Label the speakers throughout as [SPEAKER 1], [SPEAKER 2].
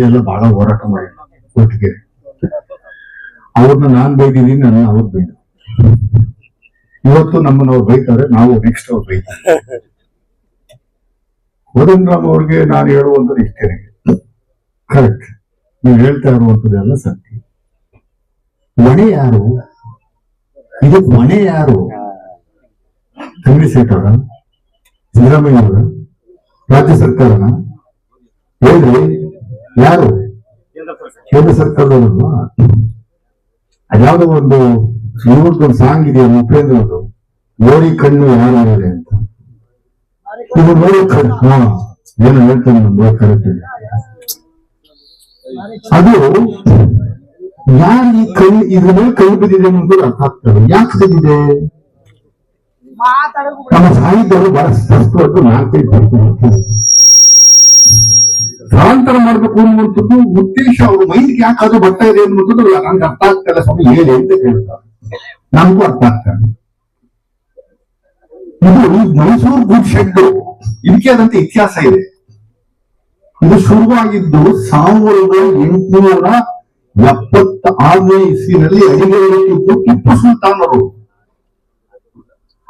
[SPEAKER 1] ಎಲ್ಲ ಬಹಳ ಹೋರಾಟ ಮಾಡಿ ಒಟ್ಟಿಗೆ ಅವ್ರನ್ನ ನಾನ್ ಬೈದಿದ್ದೀನಿ, ನನ್ನ ಅವ್ರು ಬೈದ. ಇವತ್ತು ನಮ್ಮನ್ನ ಅವ್ರು ಬೈತಾರೆ, ನಾವು ನೆಕ್ಸ್ಟ್ ಅವ್ರು ಬೈತಾರೆ. ಕೋದಂಡರಾಮ್ ಅವ್ರಿಗೆ ನಾನು ಹೇಳುವಂಥದ್ದು ಇಷ್ಟೇನೆ, ಕರೆಕ್ಟ್, ನೀವು ಹೇಳ್ತಾ ಇರುವಂಥದ್ದೆಲ್ಲ ಸತ್ಯ. ಮನೆ ಯಾರು? ಇದಕ್ಕೆ ಮನೆ ಯಾರು? ಚಂದ್ರಶೇಖರ, ಸಿದ್ದರಾಮಯ್ಯ ಅವರ, ರಾಜ್ಯ ಸರ್ಕಾರನ? ಹೇಳ್ರಿ, ಯಾರು? ಕೇಂದ್ರ ಸರ್ಕಾರದವ್ರಲ್ವಾ? ಅದ್ಯಾವುದೋ ಒಂದು ಇವ್ರದ್ದೊಂದು ಸಾಂಗ್ ಇದೆಯಲ್ಲ ಉಪೇಂದ್ರದ್ದು, ಓರಿ ಕಣ್ಣು ಯಾರು ಇದೆ ಅಂತ. ಇದು ನೋಡಿ ಏನು ಹೇಳ್ತಾನೆ ನೋಡಿ, ಕರೆಕ್ಟ್. ಅದು ಯಾರು ಈ ಕಣ್ಣು ಇದ್ರ ಮೇಲೆ ಕೈ ಬಿದ್ದಿದೆ ಅನ್ನೋದು ಅರ್ಥ ಆಗ್ತದೆ. ಯಾಕೆ ಬಿದ್ದಿದೆ? ನಮ್ಮ ಸಾಹಿತ್ಯರು ಬಹಳ ಸ್ಪಷ್ಟವಾಗಿ 4-5 ಬರ್ತಾರೆ. ಸ್ಥಳಾಂತರ ಮಾಡ್ಬೇಕು ಅನ್ನುವಂಥದ್ದು ಉದ್ದೇಶ, ಅವ್ರ ಮೈಂಡ್ಗೆ ಯಾಕೆ ಅದು ಬರ್ತಾ ಇದೆ ಅನ್ನುವಂಥದ್ದು ನನ್ಗೆ ಅರ್ಥ ಆಗ್ತಾ ಇಲ್ಲ ಸ್ವಾಮಿ, ಹೇಳಿ ಅಂತ ಕೇಳ್ತಾರೆ. ನಮಗೂ ಅರ್ಥ ಆಗ್ತಾ ಇಲ್ಲ. ಇದು ಮೈಸೂರು ಗೂಡ್ ಶೆಡ್, ಇದಕ್ಕೆ ಆದಂತ ಇತಿಹಾಸ ಇದೆ. ಇದು ಶುರುವಾಗಿದ್ದು 1876ನೇ ಇಸ್ವಿನಲ್ಲಿ ಅಡಿಗೇರಿದ್ದು ಟಿಪ್ಪು ಸುಲ್ತಾನ್ ಅವರು.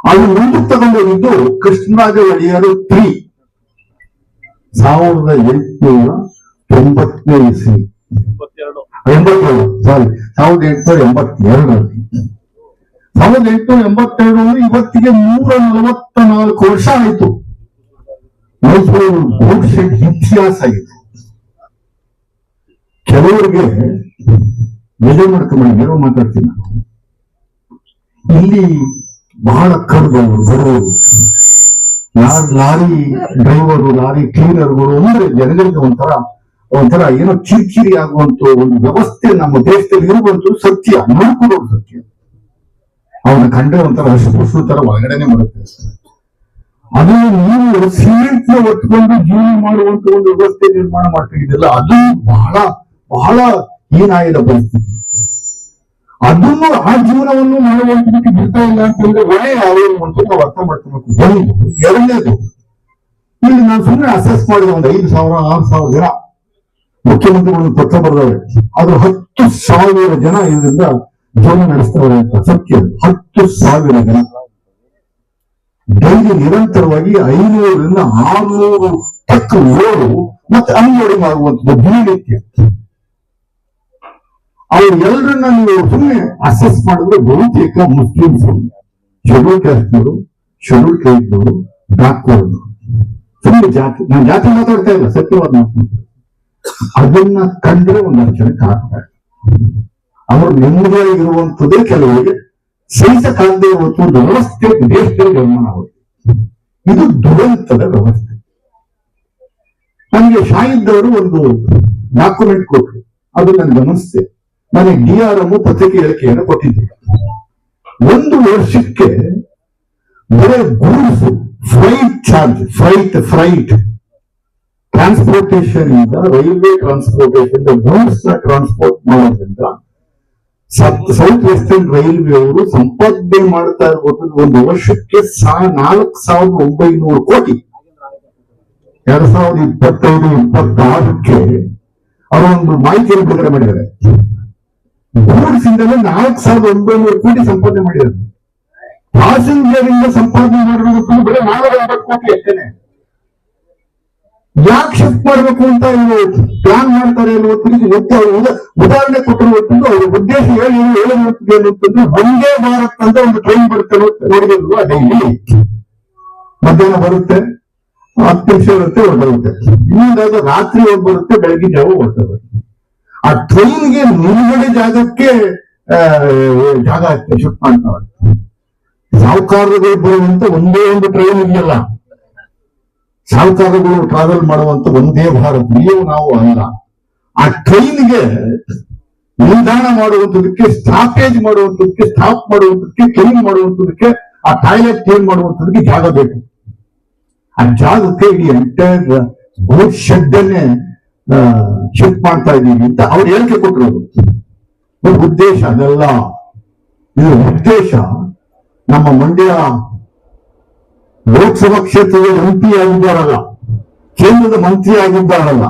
[SPEAKER 1] ಅದು ಮುಂದಕ್ಕೆ ತಗೊಂಡೋಗಿದ್ದು ಕೃಷ್ಣರಾಜ ಒಡೆಯರ್ 3 1890ನೇ ಇಸ್ವಿ, 1882ರಲ್ಲಿ. 1882 ಇವತ್ತಿಗೆ 144 ವರ್ಷ ಆಯಿತು. ಮೈಸೂರು ಗೂಡ್ ಶೆಡ್ ಇತಿಹಾಸ ಇದೆ. ಕೆಲವರಿಗೆ ಬೇಜಾರು ಮಾಡ್ಕೊಂಡ್ಬಂದು ಏನೋ ಮಾತಾಡ್ತೀನಿ ನಾನು. ಇಲ್ಲಿ ಬಹಳ ಕರ್ದವರು ಬಡವರು, ಲಾರಿ ಡ್ರೈವರು, ಲಾರಿ ಕ್ಲೀನರ್ಗಳು ಅಂದ್ರೆ ಜನಗಳಿಗೆ ಒಂಥರ ಏನೋ ಕಿರಿಕಿರಿ ಆಗುವಂತ ಒಂದು ವ್ಯವಸ್ಥೆ ನಮ್ಮ ದೇಶದಲ್ಲಿ ಇರುವಂತದ್ದು ಸತ್ಯ, ನೋಡ್ಕೊಳ್ಳೋದು ಸತ್ಯ. ಅವನ ಕಂಡ್ರೆ ಒಂಥರ ಹಸುಪುಸು ತರ ಒಳಗಡೆನೆ ಬರುತ್ತೆ. ಅದನ್ನು ನೀವು ಸಿಮೆಂಟ್ ನ ಒತ್ಕೊಂಡು ಜೀವನ ಮಾಡುವಂತ ಒಂದು ವ್ಯವಸ್ಥೆ ನಿರ್ಮಾಣ ಮಾಡ್ತಿದ್ದಿಲ್ಲ, ಅದು ಬಹಳ ಬಹಳ ಹೀನಾಯದ ಪರಿಸ್ಥಿತಿ. ಅದನ್ನು ಆ ಜೀವನವನ್ನು ಮಾಡುವಂತದಕ್ಕೆ ಬಿಡ್ತಾ ಇಲ್ಲ ಅಂತಂದ್ರೆ ಒಳ್ಳೆ ಯಾರು ಅಂತ ನಾವು ಅರ್ಥ ಮಾಡ್ಕೋಬೇಕು. ಒಂದು ಎರಡನೇದು, ಇಲ್ಲಿ ನಾನು ಸುಮ್ಮನೆ ಅಸೆಸ್ ಮಾಡಿದ ಒಂದು 5,000-6,000 ಜನ ಮುಖ್ಯಮಂತ್ರಿಗಳು ಪತ್ರ ಬರೆದವ್ರೆ. ಅದು 10,000 ಜನ ಇದರಿಂದ ಜೀವನ ನಡೆಸ್ತವ್ರೆ ಅಂತ ಸತ್ಯ. 10,000 ಜನ ಡೈಲಿ ನಿರಂತರವಾಗಿ 500-600 ಟ್ರಕ್ ಲೋಡು ಮತ್ತೆ ಅನ್ಲೋಡಿಂಗ್ ಆಗುವಂಥದ್ದು ದಿನನಿತ್ಯ. ಅವ್ರು ಎಲ್ಲರನ್ನ ನೀವು ಸುಮ್ಮನೆ ಅಸೆಸ್ ಮಾಡಿದ್ರೆ ಬಹುತೇಕ ಮುಸ್ಲಿಮ್ಸ್, ಶೆಡ್ಯೂಲ್ ಕ್ಯಾಸ್ಟ್ನವರು, ಶೆಡ್ಯೂಲ್ ಟ್ರೈಬ್ನವರು, ಬ್ಯಾಕ್ವರ್ಡ್, ಸುಮ್ಮನೆ ಜಾತಿ. ನಾನು ಜಾತಿ ಮಾತಾಡ್ತಾ ಇಲ್ಲ, ಸತ್ಯವಾದ ಮಾತಾಡ್ತಾರೆ. ಅದನ್ನ ಕಂಡ್ರೆ ಒಂದಷ್ಟು ಜನಕ್ಕೆ ಆಗ್ತಾರೆ. ಅವರು ನೆಮ್ಮದಿಯಾಗಿರುವಂಥದ್ದೇ ಕೆಲವರಿಗೆ ಸಹಿಸಕ್ಕಾಗದೇ ಇರುವಂತ ಒಂದು ವ್ಯವಸ್ಥೆ ದೇಶದಲ್ಲಿ ನಿರ್ಮಾಣ ಆಗುತ್ತೆ. ಇದು ದುರಂತದ ವ್ಯವಸ್ಥೆ. ನನಗೆ ಶಾಹಿದ್ ಅವರು ಒಂದು ಡಾಕ್ಯುಮೆಂಟ್ ಕೊಟ್ಟರು, ಅದು ನಾನು ಗಮನಿಸಿದೆ. ನನಗೆ DRM ಪತ್ರಿಕೆ ಹೇಳಿಕೆಯನ್ನು ಕೊಟ್ಟಿದ್ದೆ. 1 ವರ್ಷಕ್ಕೆ ಬರೀ goods freight charge, freight transportation ಇಂದ, ರೈಲ್ವೆ ಟ್ರಾನ್ಸ್ಪೋರ್ಟೇಷನ್ ಗೂಡ್ಸ್ ನ ಟ್ರಾನ್ಸ್ಪೋರ್ಟ್ ಮಾಡೋದ್ರಿಂದ ಸೌತ್ ವೆಸ್ಟರ್ನ್ ರೈಲ್ವೆ ಅವರು ಸಂಪಾದನೆ ಮಾಡ್ತಾ ಇರುವಂತದ್ದು ಒಂದು ವರ್ಷಕ್ಕೆ 4,900 ಕೋಟಿ. 2025-26ಕ್ಕೆ ಅವರೊಂದು ಮಾಹಿತಿಯನ್ನು ಬಿಡುಗಡೆ ಮಾಡಿದ್ದಾರೆ. ಗೂಡ್ಸ್ ಇಂದಲೇ 4,900 ಕೋಟಿ ಸಂಪಾದನೆ ಮಾಡಿದ್ದಾರೆ. ಪ್ಯಾಸೆಂಜರ್ ಇಂದ ಸಂಪಾದನೆ ಮಾಡಿರೋದು ಬರೀ 480 ಕೋಟಿ ಅಷ್ಟೇನೆ. ಯಾಕೆ ಶಿಫ್ಟ್ ಮಾಡಬೇಕು ಅಂತ ಇವರು ಪ್ಲಾನ್ ಮಾಡ್ತಾರೆ ಅನ್ನುವಂಥದ್ದು ಉದಾಹರಣೆ ಕೊಟ್ಟಿರುವಂಥದ್ದು ಅವ್ರ ಉದ್ದೇಶ ಹೇಳುವಂಥದ್ದು ಏನಂತಂದ್ರೆ, ವಂದೇ ಭಾರತ್ ಅಂತ ಒಂದು ಟ್ರೈನ್ ಬರುತ್ತೆ ನೋಡಿದ್ರು. ಡೈಲಿ ಮಧ್ಯಾಹ್ನ ಬರುತ್ತೆ, 10 ನಿಮಿಷ ಇರುತ್ತೆ, ಹೊರಬರುತ್ತೆ. ಇನ್ನೊಂದಾದ ರಾತ್ರಿ ಹೋಗಿ ಬರುತ್ತೆ, ಬೆಳಗ್ಗೆ ಜಾವ ಹೊರಟವೆ. ಆ ಟ್ರೈನ್ಗೆ ನಿಲುಗಡೆ ಜಾಗಕ್ಕೆ ಜಾಗ ಶಿಫ್ಟ್ ಮಾಡ್ತಾರೆ. ಸಾಹುಕಾರಗಳು ಬರುವಂತ ಒಂದೇ ಒಂದು ಟ್ರೈನ್ ಇದೆಯಲ್ಲ, ಸಾಹುಕಾರಗಳು ಟ್ರಾವೆಲ್ ಮಾಡುವಂತ ಒಂದೇ ಭಾರತ್, ನೀವು ನಾವು ಅಲ್ಲ. ಆ ಟ್ರೈನ್ಗೆ ನಿಲ್ದಾಣ ಮಾಡುವಂಥದಕ್ಕೆ, ಸ್ಟಾಪೇಜ್ ಮಾಡುವಂಥದಕ್ಕೆ, ಸ್ಟಾಪ್ ಮಾಡುವಂಥದಕ್ಕೆ, ಕ್ಲೀನ್ ಮಾಡುವಂಥದಕ್ಕೆ, ಆ ಟಾಯ್ಲೆಟ್ ಕ್ಲೀನ್ ಮಾಡುವಂಥದಕ್ಕೆ ಜಾಗ ಬೇಕು. ಆ ಜಾಗಕ್ಕೆ ಈ ಎಂಟೈರ್ ಗೂಡ್ ಶೆಡ್ ಅನ್ನೇ ಶಿಫ್ಟ್ ಮಾಡ್ತಾ ಇದ್ದೀವಿ ಅಂತ ಅವ್ರು ಹೇಳಿಕೆ ಕೊಟ್ಟಿರೋದು. ಉದ್ದೇಶ ಅದೆಲ್ಲ. ಇದು ಉದ್ದೇಶ ನಮ್ಮ ಮಂಡ್ಯ ಲೋಕಸಭಾ ಕ್ಷೇತ್ರದ MP ಆಗಿದ್ದಾರಲ್ಲ, ಕೇಂದ್ರದ ಮಂತ್ರಿ ಆಗಿದ್ದಾರಲ್ಲ,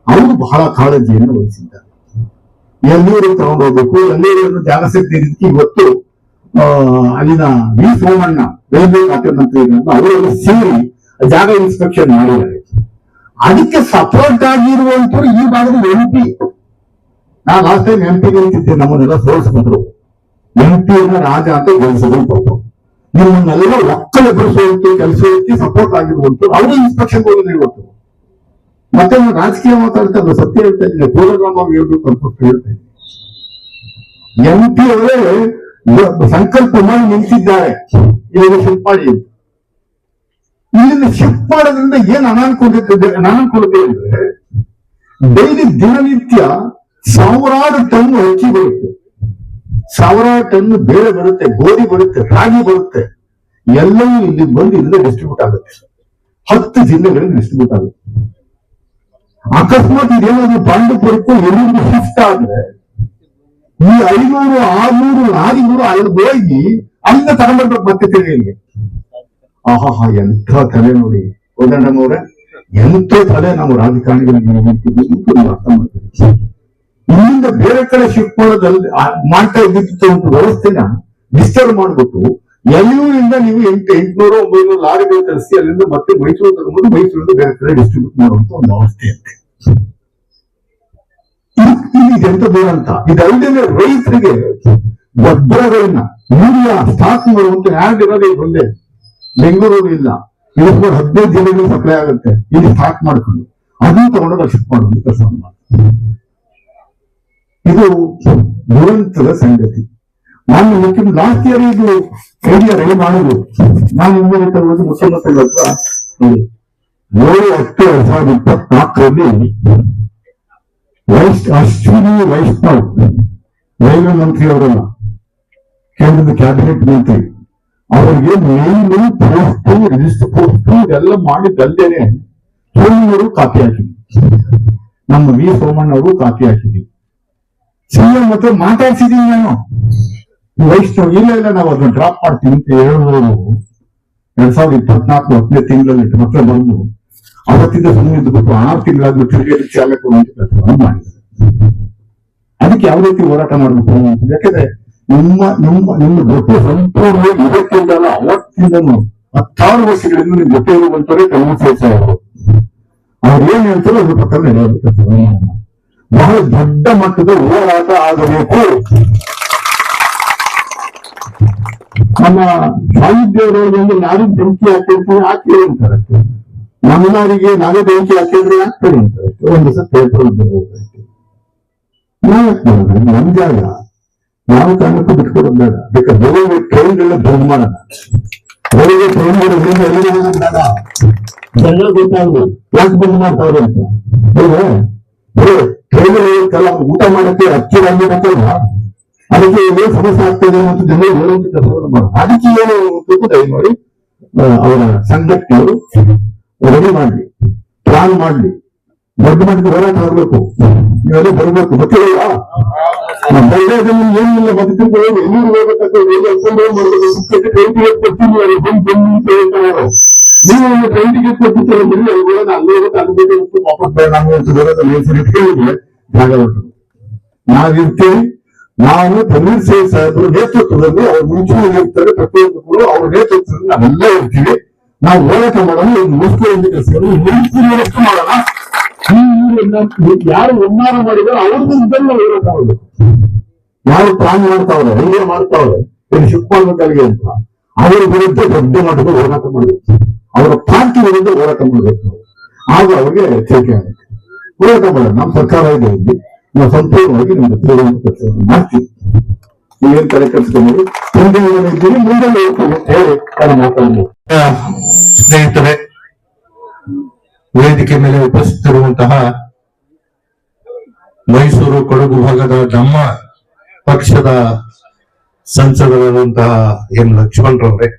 [SPEAKER 1] ಅವರು ಬಹಳ ಕಾಳಜಿಯನ್ನು ವಹಿಸಿದ್ದಾರೆ. ಎಲ್ಲಿಯವರು ತಗೊಂಡು ಹೋಗ್ಬೇಕು, ಎಲ್ಲಿಯವರು ಜಾಗ ಸಿಗದೆ ಇವತ್ತು ಅಲ್ಲಿನ ವಿ ಸೋಮಣ್ಣ ರೈಲ್ವೆ ಖಾತೆ ಮಂತ್ರಿ ಅವರೆಲ್ಲ ಸೇರಿ ಜಾಗ ಇನ್ಸ್ಪೆಕ್ಷನ್ ಮಾಡಿದ್ದಾರೆ. ಅದಕ್ಕೆ ಸಪೋರ್ಟ್ ಆಗಿರುವಂತರು ಈ ಭಾಗದ MP. ನಾ ಲಾಸ್ಟ್ ಟೈಮ್ MP ಗೆಲ್ತಿದ್ದೆ, ನಮ್ಮನ್ನೆಲ್ಲ ಸೋಲಿಸ್ಬಿಟ್ರು. MP ರಾಜ ಅಂತ ಗೆಲ್ಸಿದ್ರು. ನಿಮ್ಮನ್ನೆಲ್ಲ ಒಕ್ಕಲೆಬ್ಬಿಸುವಂತ ಕೆಲಸಕ್ಕೆ ಸಪೋರ್ಟ್ ಆಗಿರುವಂತರು ಅವರು ಇನ್ಸ್ಪೆಕ್ಷನ್ ಹೋಗಿ ನೀಡುವಂತ. ಮತ್ತೆ ರಾಜಕೀಯ ಮಾತಾಡ್ತಾರೆ, ಸತ್ಯ ಹೇಳ್ತಾ ಇದ್ದೀನಿ, ಪೂರ್ವಗ್ರಾಮ ಹೇಳ್ಬೇಕು ಅಂತ ಹೇಳ್ತಾ ಇದ್ದೀನಿ. MP ಅವರೇ ಸಂಕಲ್ಪ ಮಾಡಿ ನಿಂತಿದ್ದಾರೆ ಇವಾಗ ಶಿಫ್ಟ್ ಮಾಡಿ. ಇಲ್ಲಿಂದ ಶಿಫ್ಟ್ ಮಾಡೋದ್ರಿಂದ ಏನ್ ಅನಾನುಕೂಲತೆ ಅಂದ್ರೆ ಡೈಲಿ ದಿನನಿತ್ಯ ಸಾವಿರಾರು ಟನ್ ಅಕ್ಕಿ ಬರುತ್ತೆ, ಸಾವಿರಾರು ಟನ್ ಬೇಳೆ ಬರುತ್ತೆ, ಗೋಧಿ ಬರುತ್ತೆ, ರಾಗಿ ಬರುತ್ತೆ. ಎಲ್ಲವೂ ಇಲ್ಲಿ ಬಂದು ಇಲ್ಲಿಂದ ಡಿಸ್ಟ್ರಿಬ್ಯೂಟ್ ಆಗುತ್ತೆ. 10 ಜಿಲ್ಲೆಗಳಿಗೆ ಡಿಸ್ಟ್ರಿಬ್ಯೂಟ್ ಆಗುತ್ತೆ. ಅಕಸ್ಮಾತ್ ಇದೇನಾದ್ರು ಪಾಂಡುಪುರಕ್ಕೂ ಎಲ್ಲರಿಗೂ ಶಿಫ್ಟ್ ಆದ್ರೆ ಈ 500, 600 ಲಾರಿಗಳು ಅಲ್ಲಿ ಹೋಗಿ ಅಲ್ಲಿಂದ ತಗೊಂಡ್ಬರ್ಬೇಕು ಮತ್ತೆ ತಿರುಗಿಗೆ. ಆಹಾ, ಎಂಥ ತಲೆ ನೋಡಿ ಕೋದಂಡಮ್ಮವ್ರೆ, ಎಂಥ ತಲೆ ನಾವು ರಾಜಕಾರಣಿಗಳಿಗೆ ಅರ್ಥ ಮಾಡ್ತೀವಿ. ಇಲ್ಲಿಂದ ಬೇರೆ ಕಡೆ ಶಿಫ್ಟ್ ಮಾಡೋದಲ್ಲಿ ಮಾಡ್ತಾ ಇದ್ದಿತ್ತು ಒಂದು ವ್ಯವಸ್ಥೆನ ಡಿಸ್ಟರ್ಬ್ ಮಾಡ್ಬಿಟ್ಟು ಎಲ್ಲೂರಿಂದ ನೀವು 800, 900 ಲಾರಿಗಳು ಕಳಿಸಿ ಅಲ್ಲಿಂದ ಮತ್ತೆ ಮೈಸೂರು ತಗೊಂಡು ಮೈಸೂರಿಂದ ಬೇರೆ ಕಡೆ ಡಿಸ್ಟ್ರಿಬ್ಯೂಟ್ ಮಾಡುವಂತ ಒಂದು ವ್ಯವಸ್ಥೆ ಅಂತೆ. ಇದೆಂತ ದೂರ ಅಂತ. ಇದಲ್ಲದೆ ರೈತರಿಗೆ ಗೊಬ್ಬರಗಳನ್ನ ಯೂರಿಯಾ ಸ್ಟಾಕ್ ಮಾಡುವಂತ ಯಾರು ಇರೋದೇ ಬಂದೆ ಬೆಂಗಳೂರು ಇಲ್ಲ, ಇದು 15 ಜಿಲ್ಲೆಗಳು ಸಪ್ಲೈ ಆಗುತ್ತೆ. ಇಲ್ಲಿ ಸ್ಟಾಕ್ ಮಾಡ್ಕೊಂಡು ಅದನ್ನು ತಗೊಂಡೋಗಿ ಶಿಫ್ಟ್ ಮಾಡುವಂತ ಕೆಲಸ ಮಾಡ್ತಾರೆ. ಇದು ದುರಂತದ ಸಂಗತಿ. ನಾನು ಮುಖ್ಯಮಂತ್ರಿ ಲಾಸ್ಟ್ ಇಯರ್ ಇದು ಐಡಿಯಾ ರೆಡಿ ಮಾಡುದು. ನಾನು ಮುಖ್ಯಮಂತ್ರಿಗಳ ಹತ್ರ 7/10/2024 ಅಶ್ವಿನಿ ವೈಷ್ಣವ್ ರೈಲ್ವೆ ಮಂತ್ರಿ ಅವರಲ್ಲ, ಕೇಂದ್ರದ ಕ್ಯಾಬಿನೆಟ್ ಮಂತ್ರಿ ಅವರಿಗೆ ಮೇಲು ಪೋಸ್ಟ್, ರಿಜಿಸ್ಟರ್ ಪೋಸ್ಟ್ ಇದೆಲ್ಲ ಮಾಡಿದ್ದಲ್ದೇನೆ ಸೋಮಣ್ಣವರು ಕಾಪಿ ಹಾಕಿದ್ವಿ, ನಮ್ಮ ವಿ ಸೋಮಣ್ಣ ಅವರು ಕಾಪಿ ಹಾಕಿದ್ವಿ. CM ಹತ್ರ ಮಾತಾಡ್ಸಿದೀನಿ ನಾನು. ವೈಷ್ಣವ್ ಇಲ್ಲ ನಾವು ಅದನ್ನ ಡ್ರಾಪ್ ಮಾಡ್ತೀವಿ ಅಂತ ಹೇಳುವವರು 2024 10ನೇ ತಿಂಗಳಲ್ಲಿ ಮತ್ತೆ ಬಂದು ಅವತ್ತಿಂದ ಸುಮ್ಮನೆ ಇದ್ಬಿಟ್ಟು 6 ತಿಂಗಳಾದ್ಮೇಲೆ ತಿರುಗಿ ಚಾಲಕರು ಅಂತ ಕೆಲಸವನ್ನು ಮಾಡಿದ್ದಾರೆ. ಅದಕ್ಕೆ ಯಾವ ರೀತಿ ಹೋರಾಟ ಮಾಡಬೇಕು ಅಂತ. ಯಾಕಂದ್ರೆ ನಿಮ್ಮ ಜೊತೆ ಸಂಪೂರ್ಣವಾಗಿ ಇದಕ್ಕಿಂತಲ್ಲ ಅವತ್ತಿಂದನು 10 ವರ್ಷಗಳಿಂದ ನಿಮ್ ಜೊತೆ ಇರುವಂತವರೇ ಕಲ್ಮಸೇವರು. ಅವ್ರು ಏನ್ ಹೇಳ್ತಾರೋ ಅದ್ರ ಪ್ರಕಾರ ನಡೆಯಬೇಕು. ಬಹಳ ದೊಡ್ಡ ಮಟ್ಟದ ಹೋರಾಟ ಆಗಬೇಕು. ನಮ್ಮ ಸಾಹಿತ್ಯದವರಿಗೆ ನಾವೇ ಬೆಂಕಿ ಹಾಕಿರ್ತೀವಿ, ಹಾಕಿ ಅಂತಾರೆ. ನಮ್ಮವರಿಗೆ ನಾವೇ ಬೆಂಕಿ ಹಾಕಿದ್ರೆ ಆಗ್ತದೆ ಅಂತಾರೆ. ಒಂದ್ ದಿವಸ ಪೇಪರ್ ನಮ್ ಜಾಗ ನಾವು ಕಾರಣಕ್ಕೂ ಬಿಟ್ಕೊಡೋದು ಬೇಡ. ಬೇಕಾದ್ರೆ ಬೆಳಿಗ್ಗೆ ಟ್ರೈನ್ಗಳನ್ನ ಬಂದ್ ಮಾಡೋಣ. ಬೆಳಿಗ್ಗೆ ಟ್ರೈನ್ಗಳು ಬೇಡ, ಜನ ಗೊತ್ತಾಗ್ದು ಯಾಕೆ ಬಂದ್ ಮಾಡ್ತಾವ್ರೆ ಅಂತ. ಟ್ರೈನ್ಗಳ ಊಟ ಮಾಡಕ್ಕೆ ಅಕ್ಕಿ ಆಗ್ಬೇಕಲ್ವಾ, ಅದಕ್ಕೆ ಏನ್ ಸಮಸ್ಯೆ ಆಗ್ತದೆ ಅಂತ ಜನರು ಹೇಳುವಂತ ಕೆಲಸವನ್ನು ಮಾಡೋದು. ಅದಕ್ಕೆ ಏನು ದಯಮಾಡಿ ಅವರ ಸಂಘಟನೆಯವರು ರೆಡಿ ಮಾಡ್ಲಿ, ಪ್ಲಾನ್ ಮಾಡ್ಲಿ, ದೊಡ್ಡ ಮಟ್ಟದ ಹೋರಾಟ ಆಗಬೇಕು. ನೀವೆಲ್ಲ ಬರಬೇಕು. ಗೊತ್ತಿಲ್ಲ ಏನಿಲ್ಲ, ಬದುಕಿಗೆ ಎಲ್ಲರೂ ಹೋಗ್ಬೇಕಾಗ್ತದೆ. ನೀವು ಟ್ರೈನ್ ಟಿಕೆಟ್ ಕೊಟ್ಟಿರ್ತಾರೆ, ಅಲ್ಲಿ ವಾಪಸ್ ಬೇಡ ಹೇಳಿದ್ರೆ ಜಾಗ ಹೊರಟು ನಾವಿರ್ತೀವಿ. ನಾನು ತಮಿಳ್ಸೇನ್ ಸಾಹೇಬರು ನೇತೃತ್ವದಲ್ಲಿ ಅವ್ರ ಮುಂಚೂಣಿ ಇರ್ತಾರೆ, ಪ್ರತಿಯೊಬ್ಬರು ಅವ್ರ ನೇತೃತ್ವದಲ್ಲಿ ನಾವೆಲ್ಲ ಇರ್ತೀವಿ. ನಾವು ಹೋರಾಟ ಮಾಡೋಣ, ಒಂದು ಮುಸ್ಲಿಂ ಕೆಲಸ ಮಾಡೋಣ. ಯಾರು ಒಮ್ಮಾರ ಮಾಡಿದಾರೆ ಅವ್ರದ್ದು ಇದೆಲ್ಲ ಹೋರಾಟ ಮಾಡಬೇಕು. ಯಾರು ಪ್ಲಾನ್ ಮಾಡ್ತಾವ್ರೆ, ಐಡಿಯಾ ಮಾಡ್ತಾವ್ರೆ ಇಲ್ಲಿ ಶಿಫ್ಟ್ ಮಾಡ್ಬೇಕಾಗಿ ಅಂತ, ಅವರ ವಿರುದ್ಧ ದೊಡ್ಡ ಮಟ್ಟದ ಹೋರಾಟ ಮಾಡಬೇಕು. ಅವರ ಪಾರ್ಟಿ ವಿರುದ್ಧ ಹೋರಾಟ ಮಾಡಬೇಕು. ಆಗ ಅವ್ರಿಗೆ ಎಚ್ಚರಿಕೆ ಆಗುತ್ತೆ. ಹೋರಾಟ ಮಾಡೋಣ. ನಮ್ಮ ಸರ್ಕಾರ ಇದೆ ಇಲ್ಲಿ, ನಾವು ಸಂಪೂರ್ಣವಾಗಿ ನಿಮ್ಗೆ ತಿಳಿಯುವಂತ ಕೆಲಸವನ್ನು ಮಾಡ್ತೀವಿ. ನೀವೇನ್ ತಲೆ ಕೆಡಿಸ್ಕೊಂಡು ಇದ್ದೀರಿ, ಮುಂದೆ ಹೇಳಿ ನಾನು ಮಾತಾಡ್ಬೋದು.
[SPEAKER 2] ಸ್ನೇಹಿತರೆ, ವೇದಿಕೆ ಮೇಲೆ ಉಪಸ್ಥಿತರಿರುವಂತಹ ಮೈಸೂರು ಕೊಡಗು ಭಾಗದ ನಮ್ಮ ಪಕ್ಷದ ಸಂಸದರಾದಂತಹ ಎನ್ ಲಕ್ಷ್ಮಣರವರೇ,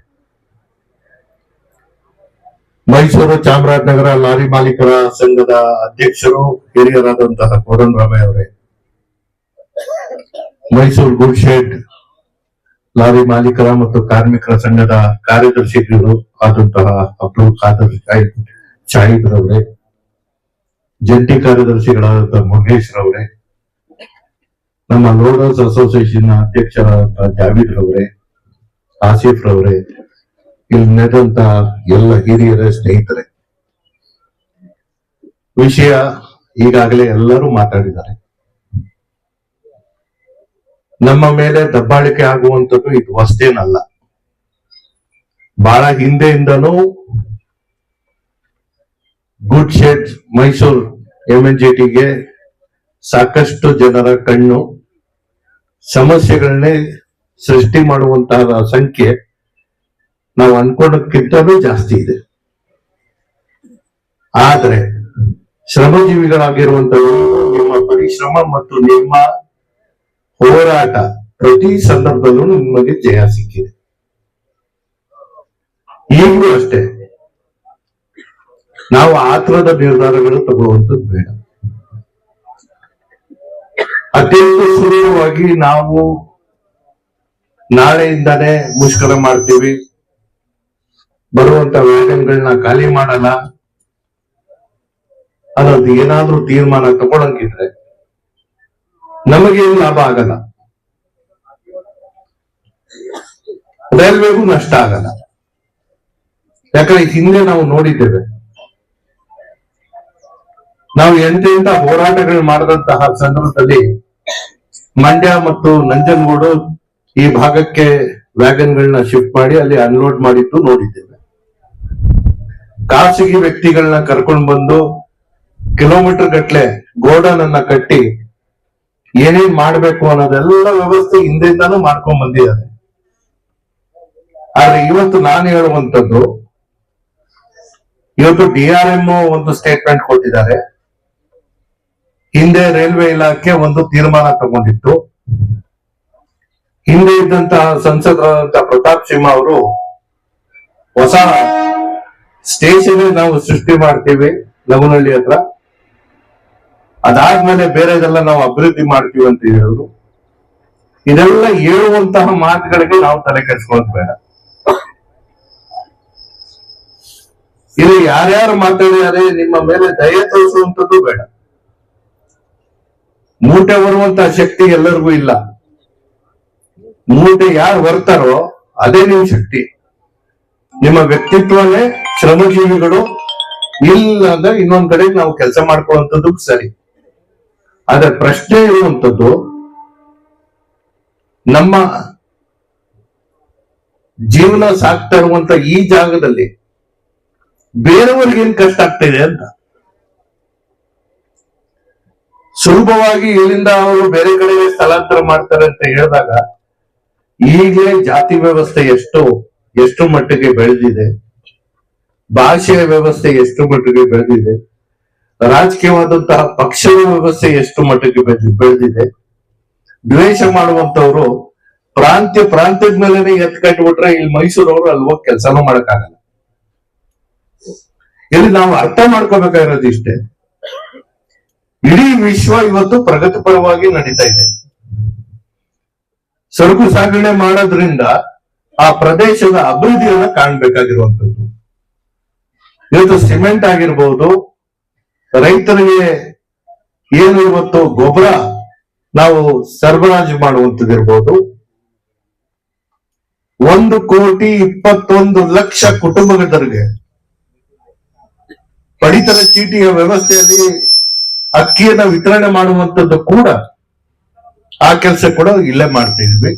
[SPEAKER 2] ಮೈಸೂರು ಚಾಮರಾಜನಗರ ಲಾರಿ ಮಾಲೀಕರ ಸಂಘದ ಅಧ್ಯಕ್ಷರು ಹಿರಿಯರಾದಂತಹ ಕೋದಂಡರಾಮಯ್ಯ ಅವರೇ, ಮೈಸೂರು ಗುಡ್ ಶೆಡ್ ಲಾರಿ ಮಾಲೀಕರ ಮತ್ತು ಕಾರ್ಮಿಕರ ಸಂಘದ ಕಾರ್ಯದರ್ಶಿಗಳು ಆದಂತಹ ಅಬ್ದುಲ್ ಖಾದರ್ ಶಾಹಿದ್ ರವರೇ, ಜಂಟಿ ಕಾರ್ಯದರ್ಶಿಗಳಾದಂತಹ ಮುರುಗೇಶ್ ರವರೇ, ನಮ್ಮ ಲೋಡರ್ಸ್ ಅಸೋಸಿಯೇಷನ್ ಅಧ್ಯಕ್ಷರಾದಂತಹ ಜಾವೀದ್ ರವರೇ, ಆಸಿಫ್ ರವರೇ, ಇಲ್ಲಿ ನೆರೆದಂತಹ ಎಲ್ಲ ಹಿರಿಯರ ಸ್ನೇಹಿತರೆ, ವಿಷಯ ಈಗಾಗಲೇ ಎಲ್ಲರೂ ಮಾತಾಡಿದ್ದಾರೆ. ನಮ್ಮ ಮೇಲೆ ದಬ್ಬಾಳಿಕೆ ಆಗುವಂಥದ್ದು ಇದು ಅಷ್ಟೇನಲ್ಲ. ಬಹಳ ಹಿಂದೆಯಿಂದನೂ ಗುಡ್ ಶೆಡ್ ಮೈಸೂರು MNGTಗೆ ಸಾಕಷ್ಟು ಜನರ ಕಣ್ಣು ಸಮಸ್ಯೆಗಳನ್ನೇ ಸೃಷ್ಟಿ ಮಾಡುವಂತಹ ಸಂಖ್ಯೆ ನಾವು ಅನ್ಕೊಂಡಕ್ಕಿಂತಲೂ ಜಾಸ್ತಿ ಇದೆ. ಆದ್ರೆ ಶ್ರಮಜೀವಿಗಳಾಗಿರುವಂತಹ ನಿಮ್ಮ ಪರಿಶ್ರಮ ಮತ್ತು ನಿಮ್ಮ ಹೋರಾಟ ಪ್ರತಿ ಸಂದರ್ಭದಲ್ಲೂ ನಿಮಗೆ ಜಯ ಸಿಕ್ಕಿದೆ. ಈಗಲೂ ಅಷ್ಟೇ ನಾವು ಆತುರದ ನಿರ್ಧಾರಗಳು ತಗೊಳ್ಳುವಂಥದ್ದು ಬೇಡ. ಅತ್ಯಂತ ಸುಲಭವಾಗಿ ನಾವು ನಾಳೆಯಿಂದಾನೇ ಮುಷ್ಕರ ಮಾಡ್ತೀವಿ, ಬರುವಂತ ವ್ಯಾಗನ್ಗಳನ್ನ ಖಾಲಿ ಮಾಡಲ್ಲ ಅನ್ನೋದು ಏನಾದ್ರೂ ತೀರ್ಮಾನ ತಗೊಳಂಗಿದ್ರೆ ನಮಗೇನು ಲಾಭ ಆಗಲ್ಲ, ರೈಲ್ವೆಗೂ ನಷ್ಟ ಆಗಲ್ಲ. ಯಾಕಂದ್ರೆ ಹಿಂದೆ ನಾವು ನೋಡಿದ್ದೇವೆ, ನಾವು ಎಂತೆಂತ ಹೋರಾಟಗಳು ಮಾಡಿದಂತಹ ಸಂದರ್ಭದಲ್ಲಿ ಮಂಡ್ಯ ಮತ್ತು ನಂಜನಗೂಡು ಈ ಭಾಗಕ್ಕೆ ವ್ಯಾಗನ್ಗಳನ್ನ ಶಿಫ್ಟ್ ಮಾಡಿ ಅಲ್ಲಿ ಅನ್ಲೋಡ್ ಮಾಡಿದ್ದು ನೋಡಿದ್ದೇವೆ. ಖಾಸಗಿ ವ್ಯಕ್ತಿಗಳನ್ನ ಕರ್ಕೊಂಡು ಬಂದು ಕಿಲೋಮೀಟರ್ ಗಟ್ಲೆ ಗೋಡನ್ ಅನ್ನ ಕಟ್ಟಿ ಏನೇನ್ ಮಾಡ್ಬೇಕು ಅನ್ನೋದೆಲ್ಲ ವ್ಯವಸ್ಥೆ ಹಿಂದೆಯಿಂದಾನು ಮಾಡ್ಕೊಂಡ್ ಬಂದಿದ್ದಾರೆ. ಆದ್ರೆ ಇವತ್ತು ನಾನು ಹೇಳುವಂತದ್ದು, ಇವತ್ತು DRM ಒಂದು ಸ್ಟೇಟ್ಮೆಂಟ್ ಕೊಟ್ಟಿದ್ದಾರೆ. ಹಿಂದೆ ರೈಲ್ವೆ ಇಲಾಖೆ ಒಂದು ತೀರ್ಮಾನ ತಗೊಂಡಿತ್ತು. ಹಿಂದೆ ಇದ್ದಂತಹ ಸಂಸದರಾದಂತಹ ಪ್ರತಾಪ್ ಸಿಂಹ ಅವರು ಹೊಸ ಸ್ಟೇಷನ್ ನಾವು ಸೃಷ್ಟಿ ಮಾಡ್ತೀವಿ ಲಗುನಹಳ್ಳಿ ಹತ್ರ, ಅದಾದ್ಮೇಲೆ ಬೇರೆದೆಲ್ಲ ನಾವು ಅಭಿವೃದ್ಧಿ ಮಾಡ್ತೀವಿ ಅಂತ ಹೇಳಿದ್ರು. ಇದೆಲ್ಲ ಹೇಳುವಂತಹ ಮಾತುಗಳಿಗೆ ನಾವು ತಲೆ ಕೆಡಿಸ್ಕೊಳ್ಳೋದು ಬೇಡ. ಇಲ್ಲಿ ಯಾರ್ಯಾರು ಮಾತಾಡಿದರೆ ನಿಮ್ಮ ಮೇಲೆ ದಯೆ ತೋರಿಸುವಂಥದ್ದು ಬೇಡ. ಮೂಟೆ ಬರುವಂತಹ ಶಕ್ತಿ ಎಲ್ಲರಿಗೂ ಇಲ್ಲ. ಮೂಟೆ ಯಾರು ಬರ್ತಾರೋ ಅದೇ ನಿಮ್ಮ ಶಕ್ತಿ. ನಿಮ್ಮ ವ್ಯಕ್ತಿತ್ವನೇ ಶ್ರಮಜೀವಿಗಳು ಇಲ್ಲ ಅಂದ್ರೆ ಇನ್ನೊಂದ್ ಕಡೆ ನಾವು ಕೆಲಸ ಮಾಡ್ಕೊಳ್ಳುವಂಥದ್ದು ಸರಿ. ಆದ್ರೆ ಪ್ರಶ್ನೆ ಇರುವಂತದ್ದು, ನಮ್ಮ ಜೀವನ ಸಾಕ್ತಾ ಇರುವಂತ ಈ ಜಾಗದಲ್ಲಿ ಬೇರೆಯವ್ರಿಗೆ ಏನ್ ಕಷ್ಟ ಆಗ್ತಿದೆ ಅಂತ. ಸುಲಭವಾಗಿ ಇಲ್ಲಿಂದ ಅವರು ಬೇರೆ ಕಡೆಗೆ ಸ್ಥಳಾಂತರ ಮಾಡ್ತಾರೆ ಅಂತ ಹೇಳಿದಾಗ ಈಗಲೇ ಜಾತಿ ವ್ಯವಸ್ಥೆ ಎಷ್ಟು ಮಟ್ಟಿಗೆ ಬೆಳೆದಿದೆ, ಭಾಷೆಯ ವ್ಯವಸ್ಥೆ ಎಷ್ಟು ಮಟ್ಟಿಗೆ ಬೆಳೆದಿದೆ, ರಾಜಕೀಯವಾದಂತಹ ಪಕ್ಷದ ವ್ಯವಸ್ಥೆ ಎಷ್ಟು ಮಟ್ಟಿಗೆ ಬೆಳೆದಿದೆ. ದ್ವೇಷ ಮಾಡುವಂತವ್ರು ಪ್ರಾಂತ್ಯದ ಮೇಲೆ ಎತ್ ಕಟ್ಬಿಟ್ರೆ ಇಲ್ಲಿ ಮೈಸೂರವರು ಅಲ್ಲಿ ಹೋಗಿ ಕೆಲಸನೂ ಮಾಡಕ್ಕಾಗಲ್ಲ. ಇಲ್ಲಿ ನಾವು ಅರ್ಥ ಮಾಡ್ಕೋಬೇಕಾಗಿರೋದು ಇಷ್ಟೇ, ಇಡೀ ವಿಶ್ವ ಇವತ್ತು ಪ್ರಗತಿಪರವಾಗಿ ನಡೀತಾ ಇದೆ. ಸರಕು ಸಾಗಣೆ ಮಾಡೋದ್ರಿಂದ ಆ ಪ್ರದೇಶದ ಅಭಿವೃದ್ಧಿಯನ್ನ ಕಾಣ್ಬೇಕಾಗಿರುವಂತದ್ದು. ಇವತ್ತು ಸಿಮೆಂಟ್ ಆಗಿರ್ಬೋದು, ರೈತರಿಗೆ ಏನು ಇವತ್ತು ಗೊಬ್ಬರ ನಾವು ಸರಬರಾಜು ಮಾಡುವಂತದ್ದಿರ್ಬೋದು, 1,21,00,000 ಕುಟುಂಬಗಳಿಗೆ ಪಡಿತರ ಚೀಟಿಯ ವ್ಯವಸ್ಥೆಯಲ್ಲಿ ಅಕ್ಕಿಯನ್ನ ವಿತರಣೆ ಮಾಡುವಂತದ್ದು ಕೂಡ ಆ ಕೆಲಸ ಕೂಡ ಇಲ್ಲೇ ಮಾಡ್ತಾ ಇದ್ವಿ.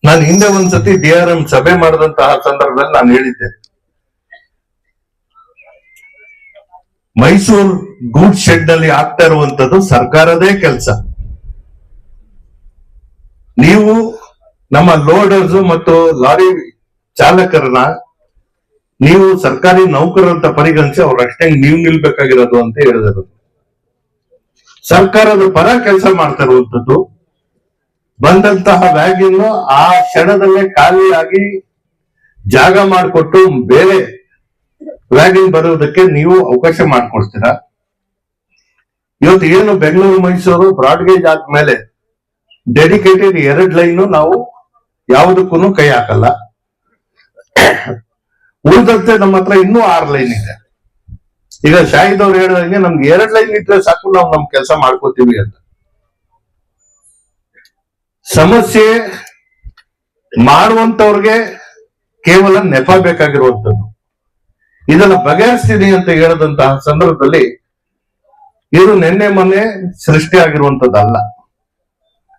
[SPEAKER 2] ನಾನು ಹಿಂದೆ ಒಂದ್ಸತಿ DRM ಸಭೆ ಮಾಡಿದಂತಹ ಸಂದರ್ಭದಲ್ಲಿ ನಾನು ಹೇಳಿದ್ದೆ, ಮೈಸೂರು ಗೂಡ್ ಶೆಡ್ ನಲ್ಲಿ ಆಗ್ತಾ ಇರುವಂತದ್ದು ಸರ್ಕಾರದೇ ಕೆಲಸ. ನೀವು ನಮ್ಮ ಲೋಡರ್ಸ್ ಮತ್ತು ಲಾರಿ ಚಾಲಕರನ್ನ ನೀವು ಸರ್ಕಾರಿ ನೌಕರರಂತ ಪರಿಗಣಿಸಿ ಅವ್ರಷ್ಟೇ ನೀವು ನಿಲ್ಬೇಕಾಗಿರೋದು ಅಂತ ಹೇಳಿದರು. ಸರ್ಕಾರದ ಪರ ಕೆಲಸ ಮಾಡ್ತಾ ಇರುವಂತದ್ದು, ಬಂದಂತಹ ವ್ಯಾಗಿನ್ ಆ ಕ್ಷಣದಲ್ಲೇ ಖಾಲಿಯಾಗಿ ಜಾಗ ಮಾಡಿಕೊಟ್ಟು ಬೇರೆ ವ್ಯಾಗಿನ್ ಬರೋದಕ್ಕೆ ನೀವು ಅವಕಾಶ ಮಾಡಿಕೊಡ್ತೀರಾ. ಇವತ್ತು ಏನು ಬೆಂಗಳೂರು ಮೈಸೂರು ಬ್ರಾಡ್ಗೇಜ್ ಆದ್ಮೇಲೆ ಡೆಡಿಕೇಟೆಡ್ 2 ಲೈನ್ ನಾವು ಯಾವುದಕ್ಕೂ ಕೈ ಹಾಕಲ್ಲ. ಉಳಿದಂತೆ ನಮ್ಮ ಹತ್ರ ಇನ್ನೂ 6 ಲೈನ್ ಇದೆ. ಈಗ ಶಾಹಿದ್ ಅವ್ರು ಹೇಳಿದಂಗೆ ನಮ್ಗೆ 2 ಲೈನ್ ಇಟ್ರೆ ಸಾಕು, ನಾವು ನಮ್ ಕೆಲಸ ಮಾಡ್ಕೋತೀವಿ ಅಂತ. ಸಮಸ್ಯೆ ಮಾಡುವಂತವ್ರಿಗೆ ಕೇವಲ ನೆಪ ಬೇಕಾಗಿರುವಂತದ್ದು. ಇದನ್ನ ಬಗೆಹರಿಸ್ತೀನಿ ಅಂತ ಹೇಳದಂತಹ ಸಂದರ್ಭದಲ್ಲಿ ಇದು ನಿನ್ನೆ ಮೊನ್ನೆ ಸೃಷ್ಟಿಯಾಗಿರುವಂತದ್ದಲ್ಲ.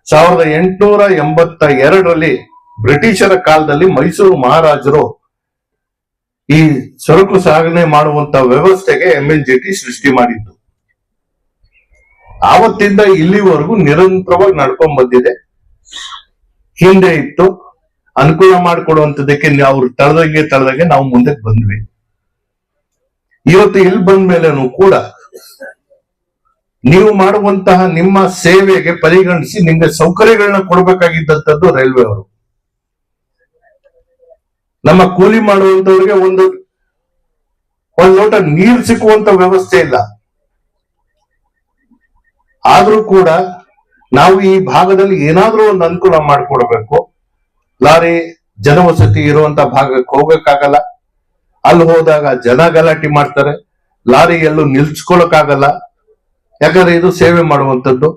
[SPEAKER 2] 1882ರಲ್ಲಿ ಬ್ರಿಟಿಷರ ಕಾಲದಲ್ಲಿ ಮೈಸೂರು ಮಹಾರಾಜರು ಈ ಸರಕು ಸಾಗಣೆ ಮಾಡುವಂತ ವ್ಯವಸ್ಥೆಗೆ MNGT ಸೃಷ್ಟಿ ಮಾಡಿದ್ದು. ಆವತ್ತಿಂದ ಇಲ್ಲಿವರೆಗೂ ನಿರಂತರವಾಗಿ ನಡ್ಕೊಂಡ್ ಬಂದಿದೆ. ಹಿಂದೆ ಇತ್ತು, ಅನುಕೂಲ ಮಾಡಿಕೊಡುವಂತದಕ್ಕೆ ಅವ್ರು ತಳ್ದಂಗೆ ನಾವು ಮುಂದಕ್ಕೆ ಬಂದ್ವಿ. ಇವತ್ತು ಇಲ್ಲಿ ಬಂದ ಮೇಲೆನೂ ಕೂಡ ನೀವು ಮಾಡುವಂತಹ ನಿಮ್ಮ ಸೇವೆಗೆ ಪರಿಗಣಿಸಿ ನಿಮ್ಗೆ ಸೌಕರ್ಯಗಳನ್ನ ಕೊಡ್ಬೇಕಾಗಿದ್ದಂಥದ್ದು ರೈಲ್ವೆ ಅವರು. ನಮ್ಮ ಕೂಲಿ ಮಾಡುವಂತವ್ರಿಗೆ ಒಂದು ಲೋಟ ನೀರು ಸಿಕ್ಕುವಂತ ವ್ಯವಸ್ಥೆ ಇಲ್ಲ. ಆದ್ರೂ ಕೂಡ ನಾವು ಈ ಭಾಗದಲ್ಲಿ ಏನಾದ್ರೂ ಒಂದು ಅನುಕೂಲ ಮಾಡಿಕೊಡ್ಬೇಕು. ಲಾರಿ ಜನವಸತಿ ಇರುವಂತ ಭಾಗಕ್ಕೆ ಹೋಗಕ್ಕಾಗಲ್ಲ, ಅಲ್ಲಿ ಹೋದಾಗ ಜನ ಗಲಾಟೆ ಮಾಡ್ತಾರೆ, ಲಾರಿ ಎಲ್ಲೂ ನಿಲ್ಸ್ಕೊಳಕ್ಕಾಗಲ್ಲ. ಯಾಕಂದ್ರೆ ಇದು ಸೇವೆ ಮಾಡುವಂಥದ್ದು.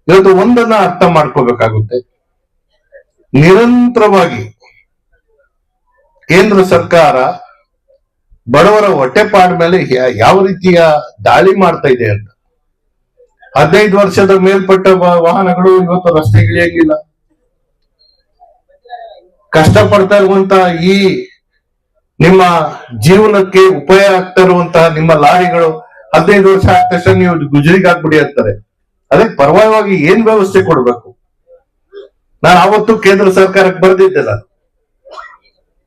[SPEAKER 2] ಇವತ್ತು ಒಂದನ್ನ ಅರ್ಥ ಮಾಡ್ಕೋಬೇಕಾಗುತ್ತೆ, ನಿರಂತರವಾಗಿ ಕೇಂದ್ರ ಸರ್ಕಾರ ಬಡವರ ಹೊಟ್ಟೆಪಾಡ ಮೇಲೆ ಯಾವ ರೀತಿಯ ದಾಳಿ ಮಾಡ್ತಾ ಇದೆ ಅಂತ. 15 ವರ್ಷದ ಮೇಲ್ಪಟ್ಟ ವಾಹನಗಳು ಇವತ್ತು ರಸ್ತೆಗಿಳಿಯಂಗಿಲ್ಲ. ಕಷ್ಟಪಡ್ತಾ ಇರುವಂತ ಈ ನಿಮ್ಮ ಜೀವನಕ್ಕೆ ಉಪಯೋಗ ಆಗ್ತಾ ಇರುವಂತಹ ನಿಮ್ಮ ಲಾರಿಗಳು 15 ವರ್ಷ ಆದ ತಕ್ಷಣ ನೀವು ಗುಜರಿಗೆ ಹಾಕ್ಬಿಡಿ ಅಂತಾರೆ. ಅದಕ್ಕೆ ಪರವಾಗಿ ಏನ್ ವ್ಯವಸ್ಥೆ ಕೊಡ್ಬೇಕು? ನಾನು ಅವತ್ತು ಕೇಂದ್ರ ಸರ್ಕಾರಕ್ಕೆ ಬರೆದಿದ್ದೆ,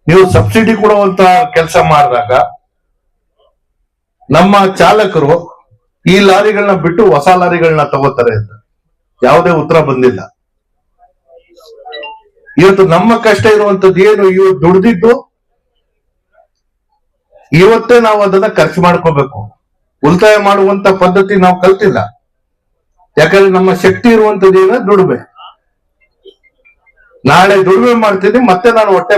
[SPEAKER 2] ನೀವು ಸಬ್ಸಿಡಿ ಕೊಡುವಂತ ಕೆಲಸ ಮಾಡಿದಾಗ ನಮ್ಮ ಚಾಲಕರು ಈ ಲಾರಿಗಳನ್ನ ಬಿಟ್ಟು ಹೊಸ ಲಾರಿಗಳನ್ನ ತಗೋತಾರೆ ಅಂತ. ಯಾವುದೇ ಉತ್ತರ ಬಂದಿಲ್ಲ. ಇವತ್ತು ನಮ್ಮ ಕಷ್ಟ ಇರುವಂತದ್ದು ಏನು? ಇವತ್ತು ದುಡ್ದಿದ್ದು ಇವತ್ತೇ ನಾವು ಅದನ್ನ ಖರ್ಚು ಮಾಡ್ಕೋಬೇಕು. ಉಳಿತಾಯ ಮಾಡುವಂತ ಪದ್ಧತಿ ನಾವು ಕಲ್ತಿಲ್ಲ. ಯಾಕಂದ್ರೆ ನಮ್ಮ ಶಕ್ತಿ ಇರುವಂತದ್ದು ಏನ ದುಡಿಮೆ. ನಾಳೆ ದುಡಿಮೆ ಮಾಡ್ತೀನಿ, ಮತ್ತೆ ನಾನು ಹೊಟ್ಟೆ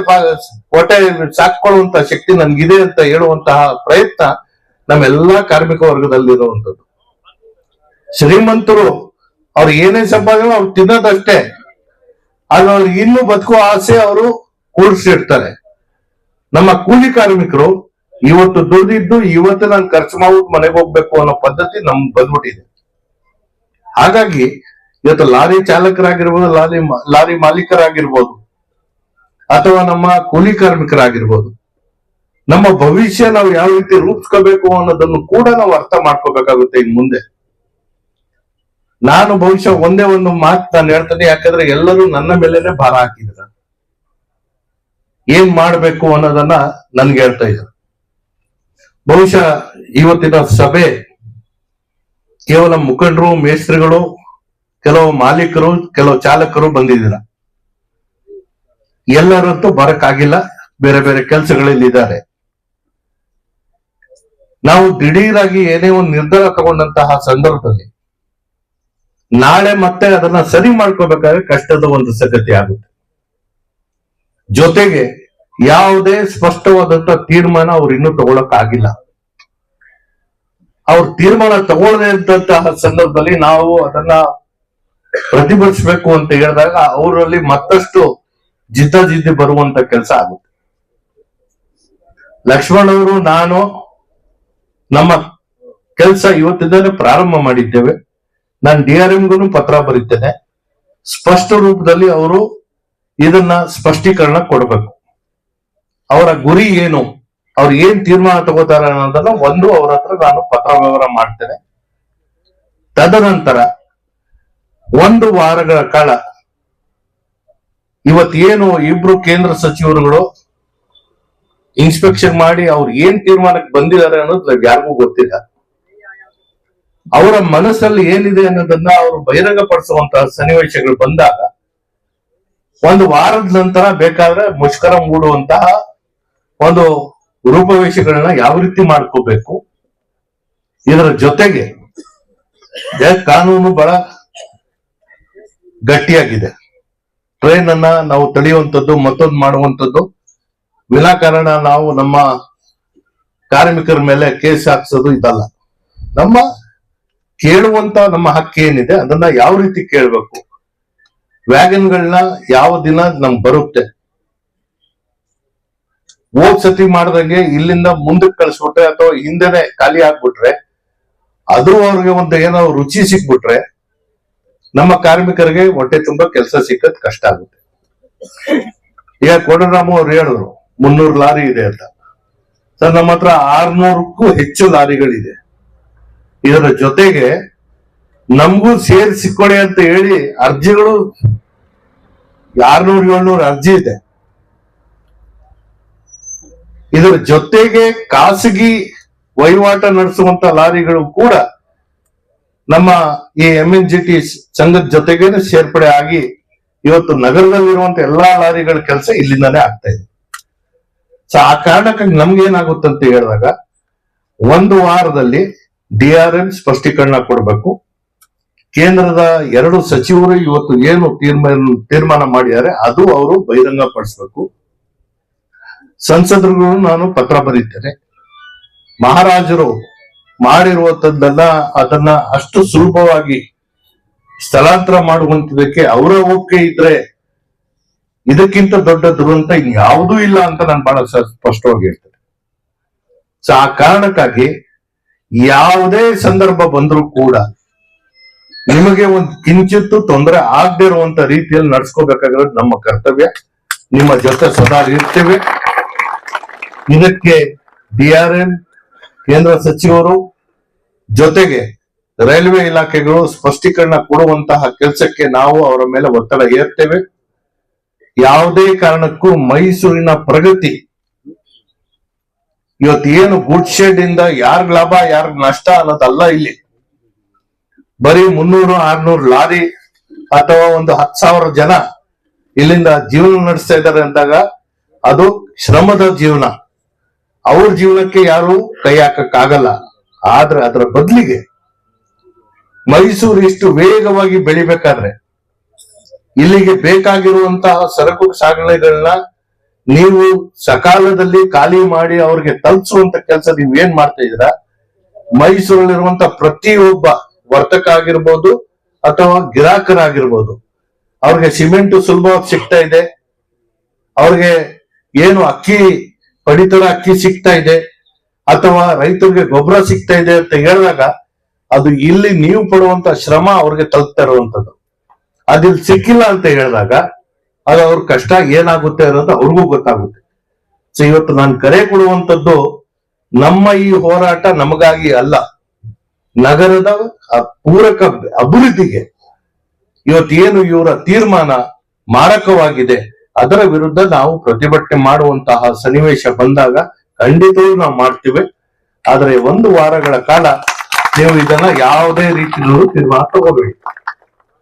[SPEAKER 2] ಸಾಕೊಳ್ಳುವಂತ ಶಕ್ತಿ ನನ್ಗಿದೆ ಅಂತ ಹೇಳುವಂತಹ ಪ್ರಯತ್ನ ನಮ್ಮೆಲ್ಲಾ ಕಾರ್ಮಿಕ ವರ್ಗದಲ್ಲಿರುವಂತದ್ದು. ಶ್ರೀಮಂತರು ಅವ್ರು ಏನೇ ಸಂಪಾದನೆ ಅವ್ರು ತಿನ್ನೋದಷ್ಟೇ, ಆದ್ರೆ ಅವ್ರಿಗೆ ಇನ್ನೂ ಬದುಕುವ ಆಸೆ ಅವರು ಕೂಡಿಸಿರ್ತಾರೆ. ನಮ್ಮ ಕೂಲಿ ಕಾರ್ಮಿಕರು ಇವತ್ತು ದುಡಿದಿದ್ದು ಇವತ್ತು ನಾನು ಖರ್ಚು ಮಾಡ್ಬಿಟ್ಟು ಮನೆಗೆ ಹೋಗ್ಬೇಕು ಅನ್ನೋ ಪದ್ಧತಿ ನಮ್ಗೆ ಬಂದ್ಬಿಟ್ಟಿದೆ. ಹಾಗಾಗಿ ಇವತ್ತು ಲಾರಿ ಚಾಲಕರಾಗಿರ್ಬೋದು, ಲಾರಿ ಮಾಲೀಕರಾಗಿರ್ಬೋದು, ಅಥವಾ ನಮ್ಮ ಕೂಲಿ ಕಾರ್ಮಿಕರಾಗಿರ್ಬೋದು, ನಮ್ಮ ಭವಿಷ್ಯ ನಾವು ಯಾವ ರೀತಿ ರೂಪಿಸ್ಕೋಬೇಕು ಅನ್ನೋದನ್ನು ಕೂಡ ನಾವು ಅರ್ಥ ಮಾಡ್ಕೋಬೇಕಾಗುತ್ತೆ. ಇನ್ ಮುಂದೆ ನಾನು ಬಹುಶಃ ಒಂದೇ ಒಂದು ಮಾತು ನಾನು ಹೇಳ್ತೇನೆ, ಯಾಕಂದ್ರೆ ಎಲ್ಲರೂ ನನ್ನ ಮೇಲೆನೆ ಭಾರ ಹಾಕಿದ್ರು. ಏನ್ ಮಾಡ್ಬೇಕು ಅನ್ನೋದನ್ನ ನನ್ಗೆ ಹೇಳ್ತಾ ಇದ್ರು. ಬಹುಶಃ ಇವತ್ತಿನ ಸಭೆ ಕೇವಲ ಮುಖಂಡರು, ಮೇಸ್ತ್ರಿಗಳು, ಕೆಲವು ಮಾಲೀಕರು, ಕೆಲವು ಚಾಲಕರು ಬಂದಿದ್ದೀರ. ಎಲ್ಲರಂತೂ ಬರಕ್ಕಾಗಿಲ್ಲ, ಬೇರೆ ಬೇರೆ ಕೆಲಸಗಳಲ್ಲಿ ಇದ್ದಾರೆ. ನಾವು ದಿಢೀರಾಗಿ ಏನೇ ಒಂದು ನಿರ್ಧಾರ ತಗೊಂಡಂತಹ ಸಂದರ್ಭದಲ್ಲಿ ನಾಳೆ ಮತ್ತೆ ಅದನ್ನ ಸರಿ ಮಾಡ್ಕೋಬೇಕಾದ್ರೆ ಕಷ್ಟದ ಒಂದು ಸಂಗತಿ ಆಗುತ್ತೆ. ಜೊತೆಗೆ ಯಾವುದೇ ಸ್ಪಷ್ಟವಾದಂತ ತೀರ್ಮಾನ ಅವ್ರು ಇನ್ನೂ ತಗೊಳಕ್ ಆಗಿಲ್ಲ. ಅವ್ರ ತೀರ್ಮಾನ ತಗೊಳ್ಳದೇ ಇದ್ದಂತಹ ಸಂದರ್ಭದಲ್ಲಿ ನಾವು ಅದನ್ನ ಪ್ರತಿಭಟಿಸಬೇಕು ಅಂತ ಹೇಳಿದಾಗ ಅವರಲ್ಲಿ ಮತ್ತಷ್ಟು ಜಿದ್ದಾಜಿದ್ದಿ ಬರುವಂತ ಕೆಲಸ ಆಗುತ್ತೆ. ಲಕ್ಷ್ಮಣ್ ಅವರು, ನಾನು ನಮ್ಮ ಕೆಲಸ ಇವತ್ತಿಂದಲೇ ಪ್ರಾರಂಭ ಮಾಡಿದ್ದೇವೆ. ನಾನು DRMಗೂ ಪತ್ರ ಬರೀತೇನೆ. ಸ್ಪಷ್ಟ ರೂಪದಲ್ಲಿ ಅವರು ಇದನ್ನ ಸ್ಪಷ್ಟೀಕರಣ ಕೊಡಬೇಕು. ಅವರ ಗುರಿ ಏನು, ಅವ್ರು ಏನ್ ತೀರ್ಮಾನ ತಗೋತಾರೆ ಅನ್ನೋದನ್ನ ಅವ್ರ ಹತ್ರ ನಾನು ಪತ್ರ ವ್ಯವಹಾರ ಮಾಡ್ತೇನೆ. ತದನಂತರ 1 ವಾರಗಳ ಕಾಲ ಇವತ್ತೇನು ಇಬ್ರು ಕೇಂದ್ರ ಸಚಿವರುಗಳು ಇನ್ಸ್ಪೆಕ್ಷನ್ ಮಾಡಿ ಅವ್ರು ಏನ್ ತೀರ್ಮಾನಕ್ಕೆ ಬಂದಿದ್ದಾರೆ ಅನ್ನೋದು ಯಾರಿಗೂ ಗೊತ್ತಿಲ್ಲ. ಅವರ ಮನಸ್ಸಲ್ಲಿ ಏನಿದೆ ಅನ್ನೋದನ್ನ ಅವರು ಬಹಿರಂಗಪಡಿಸುವಂತಹ ಸನ್ನಿವೇಶಗಳು ಬಂದಾಗ 1 ವಾರದ ನಂತರ ಬೇಕಾದ್ರೆ ಮುಷ್ಕರ ಮೂಡುವಂತಹ ಒಂದು ರೂಪವೇಶಗಳನ್ನ ಯಾವ ರೀತಿ ಮಾಡ್ಕೋಬೇಕು. ಇದರ ಜೊತೆಗೆ ಕಾನೂನು ಬಹಳ ಗಟ್ಟಿಯಾಗಿದೆ. ಟ್ರೈನ್ ಅನ್ನ ನಾವು ತಡೆಯುವಂಥದ್ದು, ಮತ್ತೊಂದು ಮಾಡುವಂಥದ್ದು, ವಿನಾಕಾರಣ ನಾವು ನಮ್ಮ ಕಾರ್ಮಿಕರ ಮೇಲೆ ಕೇಸ್ ಹಾಕ್ಸೋದು ಇದಲ್ಲ. ನಮ್ಮ ಕೇಳುವಂತ ನಮ್ಮ ಹಕ್ಕು ಏನಿದೆ ಅದನ್ನ ಯಾವ ರೀತಿ ಕೇಳ್ಬೇಕು, ವ್ಯಾಗನ್ಗಳನ್ನ ಯಾವ ದಿನ ನಮ್ಗೆ ಬರುತ್ತೆ, ಹೋದ್ ಸತಿ ಮಾಡ್ದಂಗೆ ಇಲ್ಲಿಂದ ಮುಂದಕ್ಕೆ ಕಳಿಸ್ಬಿಟ್ರೆ ಅಥವಾ ಹಿಂದೆನೆ ಖಾಲಿ ಆಗ್ಬಿಟ್ರೆ ಅದು ಅವ್ರಿಗೆ ಒಂದು ಏನೋ ರುಚಿ ಸಿಕ್ಬಿಟ್ರೆ ನಮ್ಮ ಕಾರ್ಮಿಕರಿಗೆ ಹೊಟ್ಟೆ ತುಂಬಾ ಕೆಲಸ ಸಿಕ್ಕದ್ ಕಷ್ಟ ಆಗುತ್ತೆ. ಈಗ ಕೋಡರಾಮು ಅವ್ರು ಹೇಳಿದ್ರು 300 ಲಾರಿ ಇದೆ ಅಂತ. ಸರ್, ನಮ್ಮ ಹತ್ರ 600ಕ್ಕೂ ಹೆಚ್ಚು ಲಾರಿಗಳಿದೆ. ಇದರ ಜೊತೆಗೆ ನಮಗೂ ಸೇರಿಸಿಕೊಡಿ ಅಂತ ಹೇಳಿ ಅರ್ಜಿಗಳು 600-700 ಅರ್ಜಿ ಇದೆ. ಇದರ ಜೊತೆಗೆ ಖಾಸಗಿ ವಹಿವಾಟ ನಡೆಸುವಂತ ಲಾರಿಗಳು ಕೂಡ ನಮ್ಮ ಈ MNGT ಸಂಘದ ಜೊತೆಗೇನೆ ಸೇರ್ಪಡೆ ಆಗಿ ಇವತ್ತು ನಗರದಲ್ಲಿರುವಂತ ಎಲ್ಲಾ ಲಾರಿಗಳ ಕೆಲಸ ಇಲ್ಲಿಂದಾನೇ ಆಗ್ತಾ ಇದೆ. ಸೊ ಆ ಕಾರಣಕ್ಕಾಗಿ ನಮ್ಗೆ ಏನಾಗುತ್ತಂತ ಹೇಳಿದಾಗ 1 ವಾರದಲ್ಲಿ DRM ಸ್ಪಷ್ಟೀಕರಣ ಕೊಡಬೇಕು. ಕೇಂದ್ರದ 2 ಸಚಿವರು ಇವತ್ತು ಏನು ತೀರ್ಮಾನ ಮಾಡಿದ್ದಾರೆ ಅದು ಅವರು ಬಹಿರಂಗ ಪಡಿಸ್ಬೇಕು. ಸಂಸದರಿಗೂ ನಾನು ಪತ್ರ ಬರೀತೇನೆ. ಮಹಾರಾಜರು ಮಾಡಿರುವಂತದ್ದನ್ನ ಅದನ್ನ ಅಷ್ಟು ಸುಲಭವಾಗಿ ಸ್ಥಳಾಂತರ ಮಾಡುವಂತದಕ್ಕೆ ಅವರ ಒಪ್ಪಿಗೆ ಇದ್ರೆ ಇದಕ್ಕಿಂತ ದೊಡ್ಡ ದುರಂತ ಇನ್ಯಾವುದೂ ಇಲ್ಲ ಅಂತ ನಾನು ಬಹಳ ಸ್ಪಷ್ಟವಾಗಿ ಹೇಳ್ತೇನೆ. ಸೊ ಆ ಕಾರಣಕ್ಕಾಗಿ ಯಾವುದೇ ಸಂದರ್ಭ ಬಂದರೂ ಕೂಡ ನಿಮಗೆ ಒಂದು ಕಿಂಚಿತ್ತು ತೊಂದರೆ ಆಗದೆ ಇರುವಂತ ರೀತಿಯಲ್ಲಿ ನಡ್ಸ್ಕೋಬೇಕಾಗಿರೋದು ನಮ್ಮ ಕರ್ತವ್ಯ. ನಿಮ್ಮ ಜೊತೆ ಸದಾ ಇರ್ತೇವೆ. ಇದಕ್ಕೆ DRM ಕೇಂದ್ರ ಸಚಿವರು ಜೊತೆಗೆ ರೈಲ್ವೆ ಇಲಾಖೆಗಳು ಸ್ಪಷ್ಟೀಕರಣ ಕೊಡುವಂತಹ ಕೆಲಸಕ್ಕೆ ನಾವು ಅವರ ಮೇಲೆ ಒತ್ತಡ ಹೇರ್ತೇವೆ. ಯಾವುದೇ ಕಾರಣಕ್ಕೂ ಮೈಸೂರಿನ ಪ್ರಗತಿ ಇವತ್ತು ಏನು ಗುಡ್ ಶೆಡ್ ಇಂದ ಯಾರ್ಗ್ ಲಾಭ ಯಾರ್ಗ್ ನಷ್ಟ ಅನ್ನೋದಲ್ಲ. ಇಲ್ಲಿ ಬರೀ 300-600 ಲಾರಿ ಅಥವಾ ಒಂದು 10,000 ಜನ ಇಲ್ಲಿಂದ ಜೀವನ ನಡೆಸ್ತಾ ಇದ್ದಾರೆ ಅಂದಾಗ ಅದು ಶ್ರಮದ ಜೀವನ. ಅವ್ರ ಜೀವನಕ್ಕೆ ಯಾರು ಕೈ ಹಾಕಕ್ಕಾಗಲ್ಲ. ಆದ್ರೆ ಅದರ ಬದಲಿಗೆ ಮೈಸೂರು ಇಷ್ಟು ವೇಗವಾಗಿ ಬೆಳಿಬೇಕಾದ್ರೆ ಇಲ್ಲಿಗೆ ಬೇಕಾಗಿರುವಂತಹ ಸರಕು ಸಾಗಣೆಗಳನ್ನ ನೀವು ಸಕಾಲದಲ್ಲಿ ಖಾಲಿ ಮಾಡಿ ಅವ್ರಿಗೆ ತಲುಪಿಸುವಂತ ಕೆಲಸ ನೀವು ಏನ್ ಮಾಡ್ತಾ ಇದ್ದೀರಾ? ಮೈಸೂರಲ್ಲಿರುವಂತ ಪ್ರತಿಯೊಬ್ಬ ವರ್ತಕ ಆಗಿರ್ಬೋದು ಅಥವಾ ಗ್ರಾಹಕರಾಗಿರ್ಬೋದು ಅವ್ರಿಗೆ ಸಿಮೆಂಟ್ ಸುಲಭವಾಗಿ ಸಿಗ್ತಾ ಇದೆ, ಅವ್ರಿಗೆ ಏನು ಅಕ್ಕಿ ಪಡಿತರ ಅಕ್ಕಿ ಸಿಗ್ತಾ ಇದೆ ಅಥವಾ ರೈತರಿಗೆ ಗೊಬ್ಬರ ಸಿಗ್ತಾ ಇದೆ ಅಂತ ಹೇಳಿದಾಗ ಅದು ಇಲ್ಲಿ ನೀವು ಪಡುವಂತ ಶ್ರಮ ಅವ್ರಿಗೆ ತಲುಪ್ತಾ ಇರುವಂತದ್ದು. ಅದಿಲ್ಲಿ ಸಿಕ್ಕಿಲ್ಲ ಅಂತ ಹೇಳಿದಾಗ ಅದು ಅವ್ರ ಕಷ್ಟ ಏನಾಗುತ್ತೆ ಅನ್ನೋದು ಅವ್ರಿಗೂ ಗೊತ್ತಾಗುತ್ತೆ. ಸೊ ಇವತ್ತು ನಾನು ಕರೆ ಕೊಡುವಂತದ್ದು ನಮ್ಮ ಈ ಹೋರಾಟ ನಮಗಾಗಿ ಅಲ್ಲ, ನಗರದ ಪೂರಕ ಅಭಿವೃದ್ಧಿಗೆ ಇವತ್ತೇನು ಇವರ ತೀರ್ಮಾನ ಮಾರಕವಾಗಿದೆ ಅದರ ವಿರುದ್ಧ ನಾವು ಪ್ರತಿಭಟನೆ ಮಾಡುವಂತಹ ಸನ್ನಿವೇಶ ಬಂದಾಗ ಖಂಡಿತವೂ ನಾವು ಮಾಡ್ತೀವಿ. ಆದ್ರೆ 1 ವಾರಗಳ ಕಾಲ ನೀವು ಇದನ್ನ ಯಾವುದೇ ರೀತಿಯಲ್ಲೂ ತೀರ್ಮಾನ ತಗೋಬೇಡಿ.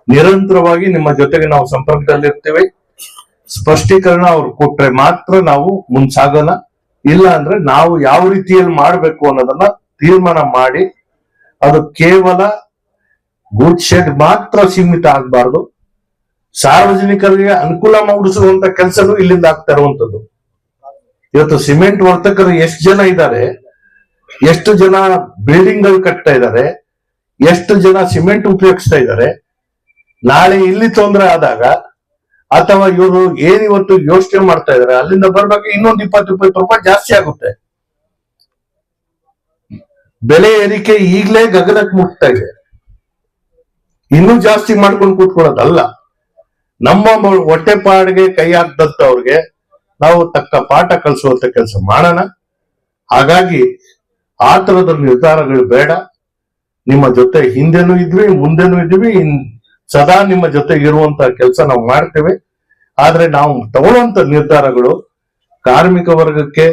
[SPEAKER 2] ನಿರಂತರವಾಗಿ ನಿಮ್ಮ ಜೊತೆಗೆ ನಾವು ಸಂಪರ್ಕದಲ್ಲಿರ್ತೀವಿ. ಸ್ಪಷ್ಟೀಕರಣ ಅವ್ರು ಕೊಟ್ರೆ ಮಾತ್ರ ನಾವು ಮುಂಸಾಗೋಣ. ಇಲ್ಲ ಅಂದ್ರೆ ನಾವು ಯಾವ ರೀತಿಯಲ್ಲಿ ಮಾಡ್ಬೇಕು ಅನ್ನೋದನ್ನ ತೀರ್ಮಾನ ಮಾಡಿ ಅದು ಕೇವಲ ಗುಡ್ ಶೆಡ್ ಮಾತ್ರ ಸೀಮಿತ ಆಗ್ಬಾರ್ದು. ಸಾರ್ವಜನಿಕರಿಗೆ ಅನುಕೂಲ ಮಾಡಿಸುವಂತ ಕೆಲಸನೂ ಇಲ್ಲಿಂದ ಆಗ್ತಾ ಇರುವಂತದ್ದು. ಇವತ್ತು ಸಿಮೆಂಟ್ ವರ್ತಕರು ಎಷ್ಟು ಜನ ಇದ್ದಾರೆ, ಎಷ್ಟು ಜನ ಬಿಲ್ಡಿಂಗ್ ಗಳು ಕಟ್ತಾ ಇದ್ದಾರೆ, ಎಷ್ಟು ಜನ ಸಿಮೆಂಟ್ ಉಪಯೋಗಿಸ್ತಾ ಇದ್ದಾರೆ. ನಾಳೆ ಇಲ್ಲಿ ತೊಂದರೆ ಆದಾಗ ಅಥವಾ ಇವರು ಏನಿವತ್ತು ಯೋಚನೆ ಮಾಡ್ತಾ ಇದಾರೆ ಅಲ್ಲಿಂದ ಬರ್ಬೇಕು ಇನ್ನೊಂದು 20-20 ರೂಪಾಯಿ ಜಾಸ್ತಿ ಆಗುತ್ತೆ. ಬೆಲೆ ಏರಿಕೆ ಈಗಲೇ ಗಗನಕ್ಕೆ ಮುಟ್ತಾ ಇದೆ. ಇನ್ನೂ ಜಾಸ್ತಿ ಮಾಡ್ಕೊಂಡು ಕೂತ್ಕೊಳ್ಳೋದಲ್ಲ. ನಮ್ಮ ಹೊಟ್ಟೆಪಾಡಿಗೆ ಕೈ ಹಾಕ್ದಂತವ್ರಿಗೆ ನಾವು ತಕ್ಕ ಪಾಠ ಕಲಿಸುವಂತ ಕೆಲಸ ಮಾಡೋಣ. ಹಾಗಾಗಿ ಆ ತರದ ನಿರ್ಧಾರಗಳು ಬೇಡ. ನಿಮ್ಮ ಜೊತೆ ಹಿಂದೆನೂ ಇದ್ವಿ, ಮುಂದೆನೂ ಇದ್ವಿ, ಸದಾ ನಿಮ್ಮ ಜೊತೆ ಇರುವಂತ ಕೆಲಸ ನಾವು ಮಾಡ್ತೇವೆ. ಆದ್ರೆ ನಾವು ತಗೊಳ್ಳುವಂತ ನಿರ್ಧಾರಗಳು ಕಾರ್ಮಿಕ ವರ್ಗಕ್ಕೆ,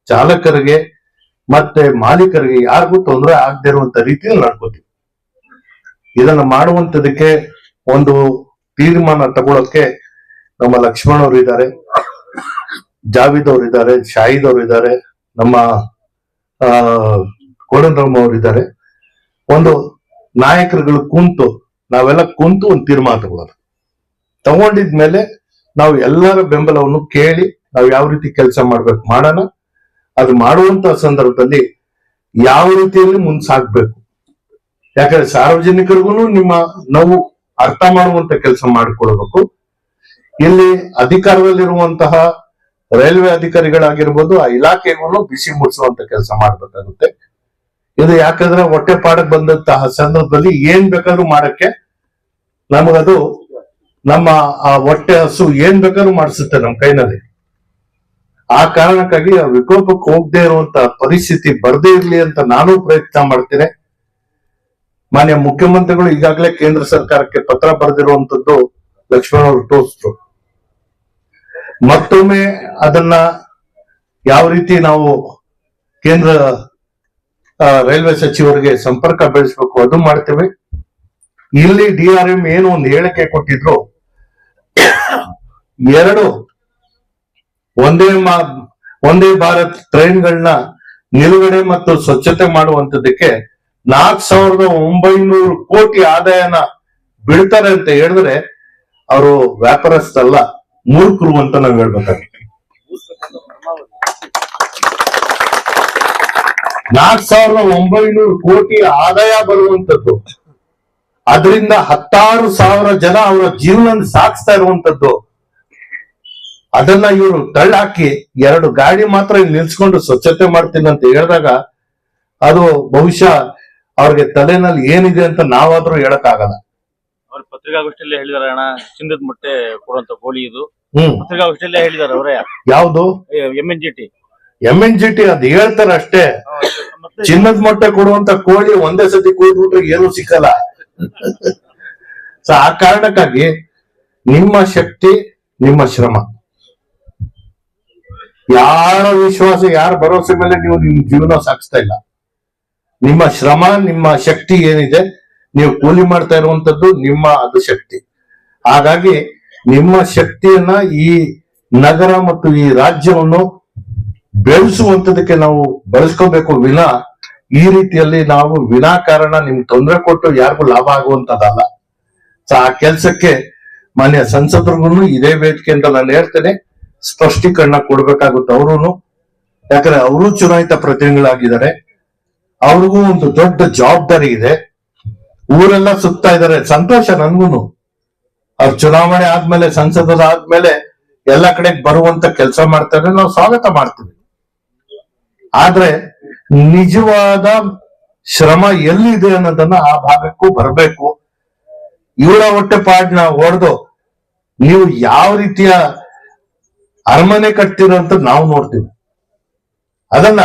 [SPEAKER 2] ಚಾಲಕರಿಗೆ ಮತ್ತೆ ಮಾಲೀಕರಿಗೆ ಯಾರಿಗೂ ತೊಂದರೆ ಆಗದೆ ಇರುವಂತ ರೀತಿಯಲ್ಲಿ ನಡ್ಕೋತೀವಿ. ಇದನ್ನ ಮಾಡುವಂತದಕ್ಕೆ ಒಂದು ತೀರ್ಮಾನ ತಗೊಳಕ್ಕೆ ನಮ್ಮ ಲಕ್ಷ್ಮಣ್ ಅವರು ಇದ್ದಾರೆ, ಜಾವೀದ್ ಅವರು ಇದ್ದಾರೆ, ಶಾಹಿದ್ ಅವರು ಇದ್ದಾರೆ, ನಮ್ಮ ಕೋಡಂರಾಮ್ ಅವರು ಇದ್ದಾರೆ. ಒಂದು ನಾಯಕರುಗಳು ಕುಂತು ನಾವೆಲ್ಲ ಕುಂತು ಒಂದು ತೀರ್ಮಾನ ತಗೊಳ್ಳೋದು. ತಗೊಂಡಿದ್ಮೇಲೆ ನಾವು ಎಲ್ಲರ ಬೆಂಬಲವನ್ನು ಕೇಳಿ ನಾವು ಯಾವ ರೀತಿ ಕೆಲಸ ಮಾಡ್ಬೇಕು ಮಾಡೋಣ. ಅದು ಮಾಡುವಂತ ಸಂದರ್ಭದಲ್ಲಿ ಯಾವ ರೀತಿಯಲ್ಲಿ ಮುಂದೆ ಯಾಕಂದ್ರೆ ಸಾರ್ವಜನಿಕರಿಗೂ ನಿಮ್ಮ ನೋವು ಅರ್ಥ ಮಾಡುವಂತ ಕೆಲಸ ಮಾಡಿಕೊಡ್ಬೇಕು. ಇಲ್ಲಿ ಅಧಿಕಾರದಲ್ಲಿರುವಂತಹ ರೈಲ್ವೆ ಅಧಿಕಾರಿಗಳಾಗಿರ್ಬೋದು, ಆ ಇಲಾಖೆಗೂ ಬಿಸಿ ಮುಟ್ಟಿಸುವಂತ ಕೆಲಸ ಮಾಡ್ಬೇಕಾಗುತ್ತೆ. ಇದು ಯಾಕಂದ್ರೆ ಹೊಟ್ಟೆ ಪಾಡಕ್ ಬಂದಂತಹ ಸಂದರ್ಭದಲ್ಲಿ ಏನ್ ಬೇಕಾದ್ರೂ ಮಾಡಕ್ಕೆ ನಮಗದು ನಮ್ಮ ಆ ಹೊಟ್ಟೆ ಹಸು ಏನ್ ಬೇಕಾದ್ರೂ ಮಾಡಿಸುತ್ತೆ ನಮ್ಮ ಕೈನಲ್ಲಿ. ಆ ಕಾರಣಕ್ಕಾಗಿ ಆ ವಿಕೋಪಕ್ಕೆ ಹೋಗದೆ ಇರುವಂತ ಪರಿಸ್ಥಿತಿ ಬರ್ದೇ ಇರ್ಲಿ ಅಂತ ನಾನು ಪ್ರಯತ್ನ ಮಾಡ್ತೇನೆ. ಮಾನ್ಯ ಮುಖ್ಯಮಂತ್ರಿಗಳು ಈಗಾಗಲೇ ಕೇಂದ್ರ ಸರ್ಕಾರಕ್ಕೆ ಪತ್ರ ಬರೆದಿರುವಂತದ್ದು ಲಕ್ಷ್ಮಣ್ ಅವರು ತೋರಿಸಿದ್ರು. ಮತ್ತೊಮ್ಮೆ ಅದನ್ನ ಯಾವ ರೀತಿ ನಾವು ಕೇಂದ್ರ ರೈಲ್ವೆ ಸಚಿವರಿಗೆ ಸಂಪರ್ಕ ಬೆಳೆಸಬೇಕು ಅದು ಮಾಡ್ತೇವೆ. ಇಲ್ಲಿ DRM ಏನು ಒಂದು ಹೇಳಿಕೆ ಕೊಟ್ಟಿದ್ರು, 2 ಒಂದೇ ಭಾರತ್ ಟ್ರೈನ್ಗಳನ್ನ ನಿಲುಗಡೆ ಮತ್ತು ಸ್ವಚ್ಛತೆ ಮಾಡುವಂತದಕ್ಕೆ 4,900 ಕೋಟಿ ಆದಾಯನ ಬೀಳ್ತಾರೆ ಅಂತ ಹೇಳಿದ್ರೆ ಅವರು ವ್ಯಾಪಾರಸ್ಥಲ್ಲ, ಮೂರ್ಖರು ಅಂತ ನಾವ್ ಹೇಳ್ಬೇಕಾಗುತ್ತೆ. 4,900 ಕೋಟಿ ಆದಾಯ ಬರುವಂತದ್ದು, ಅದರಿಂದ 16,000 ಜನ ಅವರ ಜೀವನ ಸಾಗಿಸ್ತಾ ಇರುವಂತದ್ದು, ಅದನ್ನ ಇವರು ತಳ್ಳಾಕಿ 2 ಗಾಡಿ ಮಾತ್ರ ಇಲ್ಲಿ ನಿಲ್ಸ್ಕೊಂಡು ಸ್ವಚ್ಛತೆ ಮಾಡ್ತೀನಿ ಅಂತ ಹೇಳಿದಾಗ ಅದು ಬಹುಶಃ ಅವ್ರಿಗೆ ತಲೆನಲ್ಲಿ ಏನಿದೆ ಅಂತ ನಾವಾದ್ರೂ ಹೇಳಕ್ಕಾಗಲ್ಲ.
[SPEAKER 3] ಅವ್ರ ಪತ್ರಿಕಾಗೋಷ್ಠಿಯಲ್ಲೇ ಹೇಳಿದಾರೆ ಅಣ್ಣ, ಚಿನ್ನದ ಮೊಟ್ಟೆ ಕೊಡುವಂತ ಕೋಳಿ ಇದು. ಪತ್ರಿಕಾಗೋಷ್ಠಿಯಲ್ಲೇ ಹೇಳಿದಾರೆ ಅವರೇ.
[SPEAKER 2] ಯಾವ್ದು? MNGT ಅದು ಹೇಳ್ತಾರೆ ಅಷ್ಟೇ. ಚಿನ್ನದ ಮೊಟ್ಟೆ ಕೊಡುವಂತ ಕೋಳಿ ಒಂದೇ ಸತಿ ಕೂತ್ಬಿಟ್ರೆ ಏನು ಸಿಕ್ಕಲ್ಲ. ಆ ಕಾರಣಕ್ಕಾಗಿ ನಿಮ್ಮ ಶಕ್ತಿ, ನಿಮ್ಮ ಶ್ರಮ, ಯಾರ ವಿಶ್ವಾಸ, ಯಾರ ಭರವಸೆ ಮೇಲೆ ನೀವು ನಿಮ್ ಜೀವನ ಸಾಗಿಸ್ತಾ ಇಲ್ಲ. ನಿಮ್ಮ ಶ್ರಮ, ನಿಮ್ಮ ಶಕ್ತಿ ಏನಿದೆ, ನೀವು ಕೂಲಿ ಮಾಡ್ತಾ ಇರುವಂತದ್ದು ನಿಮ್ಮ ಅದು ಶಕ್ತಿ. ಹಾಗಾಗಿ ನಿಮ್ಮ ಶಕ್ತಿಯನ್ನ ಈ ನಗರ ಮತ್ತು ಈ ರಾಜ್ಯವನ್ನು ಬೆಳೆಸುವಂತದಕ್ಕೆ ನಾವು ಬಳಸ್ಕೋಬೇಕು ವಿನಾ ಈ ರೀತಿಯಲ್ಲಿ ನಾವು ವಿನಾಕಾರಣ ನಿಮ್ಗೆ ತೊಂದರೆ ಕೊಟ್ಟು ಯಾರಿಗೂ ಲಾಭ ಆಗುವಂತದಲ್ಲ. ಆ ಕೆಲ್ಸಕ್ಕೆ ಮಾನ್ಯ ಸಂಸದರಿಗೂ ಇದೇ ವೇದಿಕೆಯಿಂದ ನಾನು ಹೇಳ್ತೇನೆ, ಸ್ಪಷ್ಟೀಕರಣ ಕೊಡ್ಬೇಕಾಗುತ್ತೆ ಅವ್ರು. ಯಾಕಂದ್ರೆ ಅವರು ಚುನಾಯಿತ ಪ್ರತಿನಿಧಿಗಳಾಗಿದ್ದಾರೆ, ಅವ್ರಿಗೂ ಒಂದು ದೊಡ್ಡ ಜವಾಬ್ದಾರಿ ಇದೆ. ಊರೆಲ್ಲ ಸುತ್ತಾ ಇದ್ದಾರೆ, ಸಂತೋಷ ನನ್ಗೂನು. ಅವ್ರ ಚುನಾವಣೆ ಆದ್ಮೇಲೆ, ಸಂಸದರಾದ್ಮೇಲೆ ಎಲ್ಲ ಕಡೆ ಬರುವಂತ ಕೆಲಸ ಮಾಡ್ತಾರೆ, ನಾವು ಸ್ವಾಗತ ಮಾಡ್ತೀವಿ. ಆದ್ರೆ ನಿಜವಾದ ಶ್ರಮ ಎಲ್ಲಿದೆ ಅನ್ನೋದನ್ನ ಆ ಭಾಗಕ್ಕೂ ಬರಬೇಕು. ಇವಳ ಹೊಟ್ಟೆ ಪಾಡ್ನ ಹೊಡೆದು ನೀವು ಯಾವ ರೀತಿಯ ಅರಮನೆ ಕಟ್ತೀರ ಅಂತ ನಾವು ನೋಡ್ತೀವಿ. ಅದನ್ನ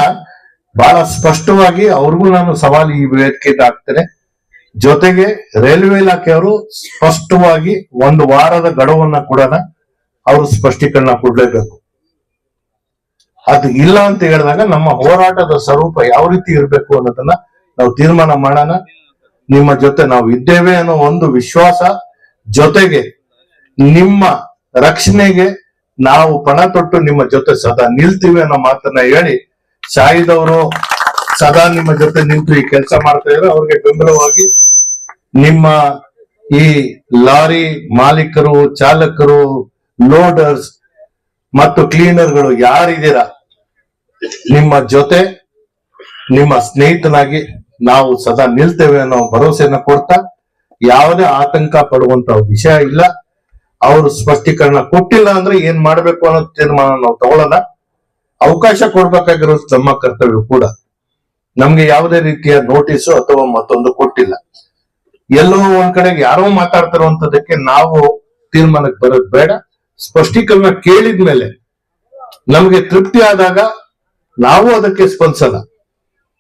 [SPEAKER 2] ಬಹಳ ಸ್ಪಷ್ಟವಾಗಿ ಅವ್ರಿಗೂ ನಾನು ಸವಾಲು ಈ ವೇದಿಕೆಗೆ ಹಾಕ್ತೇನೆ. ಜೊತೆಗೆ ರೈಲ್ವೆ ಇಲಾಖೆಯವರು ಸ್ಪಷ್ಟವಾಗಿ 1 ವಾರದ ಗಡುವನ್ನ ಕೂಡ ಅವರು ಸ್ಪಷ್ಟೀಕರಣ ಕೊಡ್ಲೇಬೇಕು. ಅದು ಇಲ್ಲ ಅಂತ ಹೇಳಿದಾಗ ನಮ್ಮ ಹೋರಾಟದ ಸ್ವರೂಪ ಯಾವ ರೀತಿ ಇರಬೇಕು ಅನ್ನೋದನ್ನ ನಾವು ತೀರ್ಮಾನ ಮಾಡೋಣ. ನಿಮ್ಮ ಜೊತೆ ನಾವು ಇದ್ದೇವೆ ಅನ್ನೋ ಒಂದು ವಿಶ್ವಾಸ, ಜೊತೆಗೆ ನಿಮ್ಮ ರಕ್ಷಣೆಗೆ ನಾವು ಪಣ ತೊಟ್ಟು ನಿಮ್ಮ ಜೊತೆ ಸದಾ ನಿಲ್ತೀವಿ ಅನ್ನೋ ಮಾತನ್ನ ಹೇಳಿ, ಶಾಹಿದ್ ಅವರು ಸದಾ ನಿಮ್ಮ ಜೊತೆ ನಿಂತು ಈ ಕೆಲಸ ಮಾಡ್ತಾ ಇದ್ದಾರೆ. ಅವ್ರಿಗೆ ಬೆಂಬಲವಾಗಿ ನಿಮ್ಮ ಈ ಲಾರಿ ಮಾಲೀಕರು, ಚಾಲಕರು, ಲೋಡರ್ಸ್ ಮತ್ತು ಕ್ಲೀನರ್ಗಳು ಯಾರಿದ್ದೀರಾ, ನಿಮ್ಮ ಜೊತೆ ನಿಮ್ಮ ಸ್ನೇಹಿತನಾಗಿ ನಾವು ಸದಾ ನಿಲ್ತೇವೆ ಅನ್ನೋ ಭರವಸೆಯನ್ನ ಕೊಡ್ತಾ, ಯಾವುದೇ ಆತಂಕ ಪಡುವಂತ ವಿಷಯ ಇಲ್ಲ. ಅವರು ಸ್ಪಷ್ಟೀಕರಣ ಕೊಟ್ಟಿಲ್ಲ ಅಂದ್ರೆ ಏನ್ ಮಾಡ್ಬೇಕು ಅನ್ನೋ ತೀರ್ಮಾನ ನಾವು ತಗೊಳ್ಳೋಣ. ಅವಕಾಶ ಕೊಡ್ಬೇಕಾಗಿರೋದು ನಮ್ಮ ಕರ್ತವ್ಯ ಕೂಡ. ನಮ್ಗೆ ಯಾವುದೇ ರೀತಿಯ ನೋಟಿಸು ಅಥವಾ ಮತ್ತೊಂದು ಕೊಟ್ಟಿಲ್ಲ. ಎಲ್ಲೋ ಒಂದ್ ಕಡೆಗೆ ಯಾರೋ ಮಾತಾಡ್ತಿರುವಂತದಕ್ಕೆ ನಾವು ತೀರ್ಮಾನಕ್ಕೆ ಬರೋದು ಬೇಡ. ಸ್ಪಷ್ಟೀಕರಣ ಕೇಳಿದ್ಮೇಲೆ ನಮ್ಗೆ ತೃಪ್ತಿ ಆದಾಗ ನಾವು ಅದಕ್ಕೆ ಸ್ಪಂದಿಸೋಣ.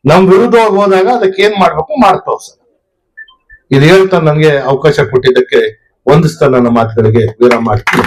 [SPEAKER 2] ನಮ್ ವಿರುದ್ಧವಾಗಿ ಹೋದಾಗ ಅದಕ್ಕೆ ಏನ್ ಮಾಡ್ಬೇಕು ಮಾಡಿ ತೋರ್ಸೋಣ. ಇದು ಹೇಳ್ತಾ ನನಗೆ ಅವಕಾಶ ಕೊಟ್ಟಿದ್ದಕ್ಕೆ ವಂದಿಸ್ತಾ ನನ್ನ ಮಾತುಗಳಿಗೆ ವಿರಾಮ ಮಾಡ್ತೀನಿ.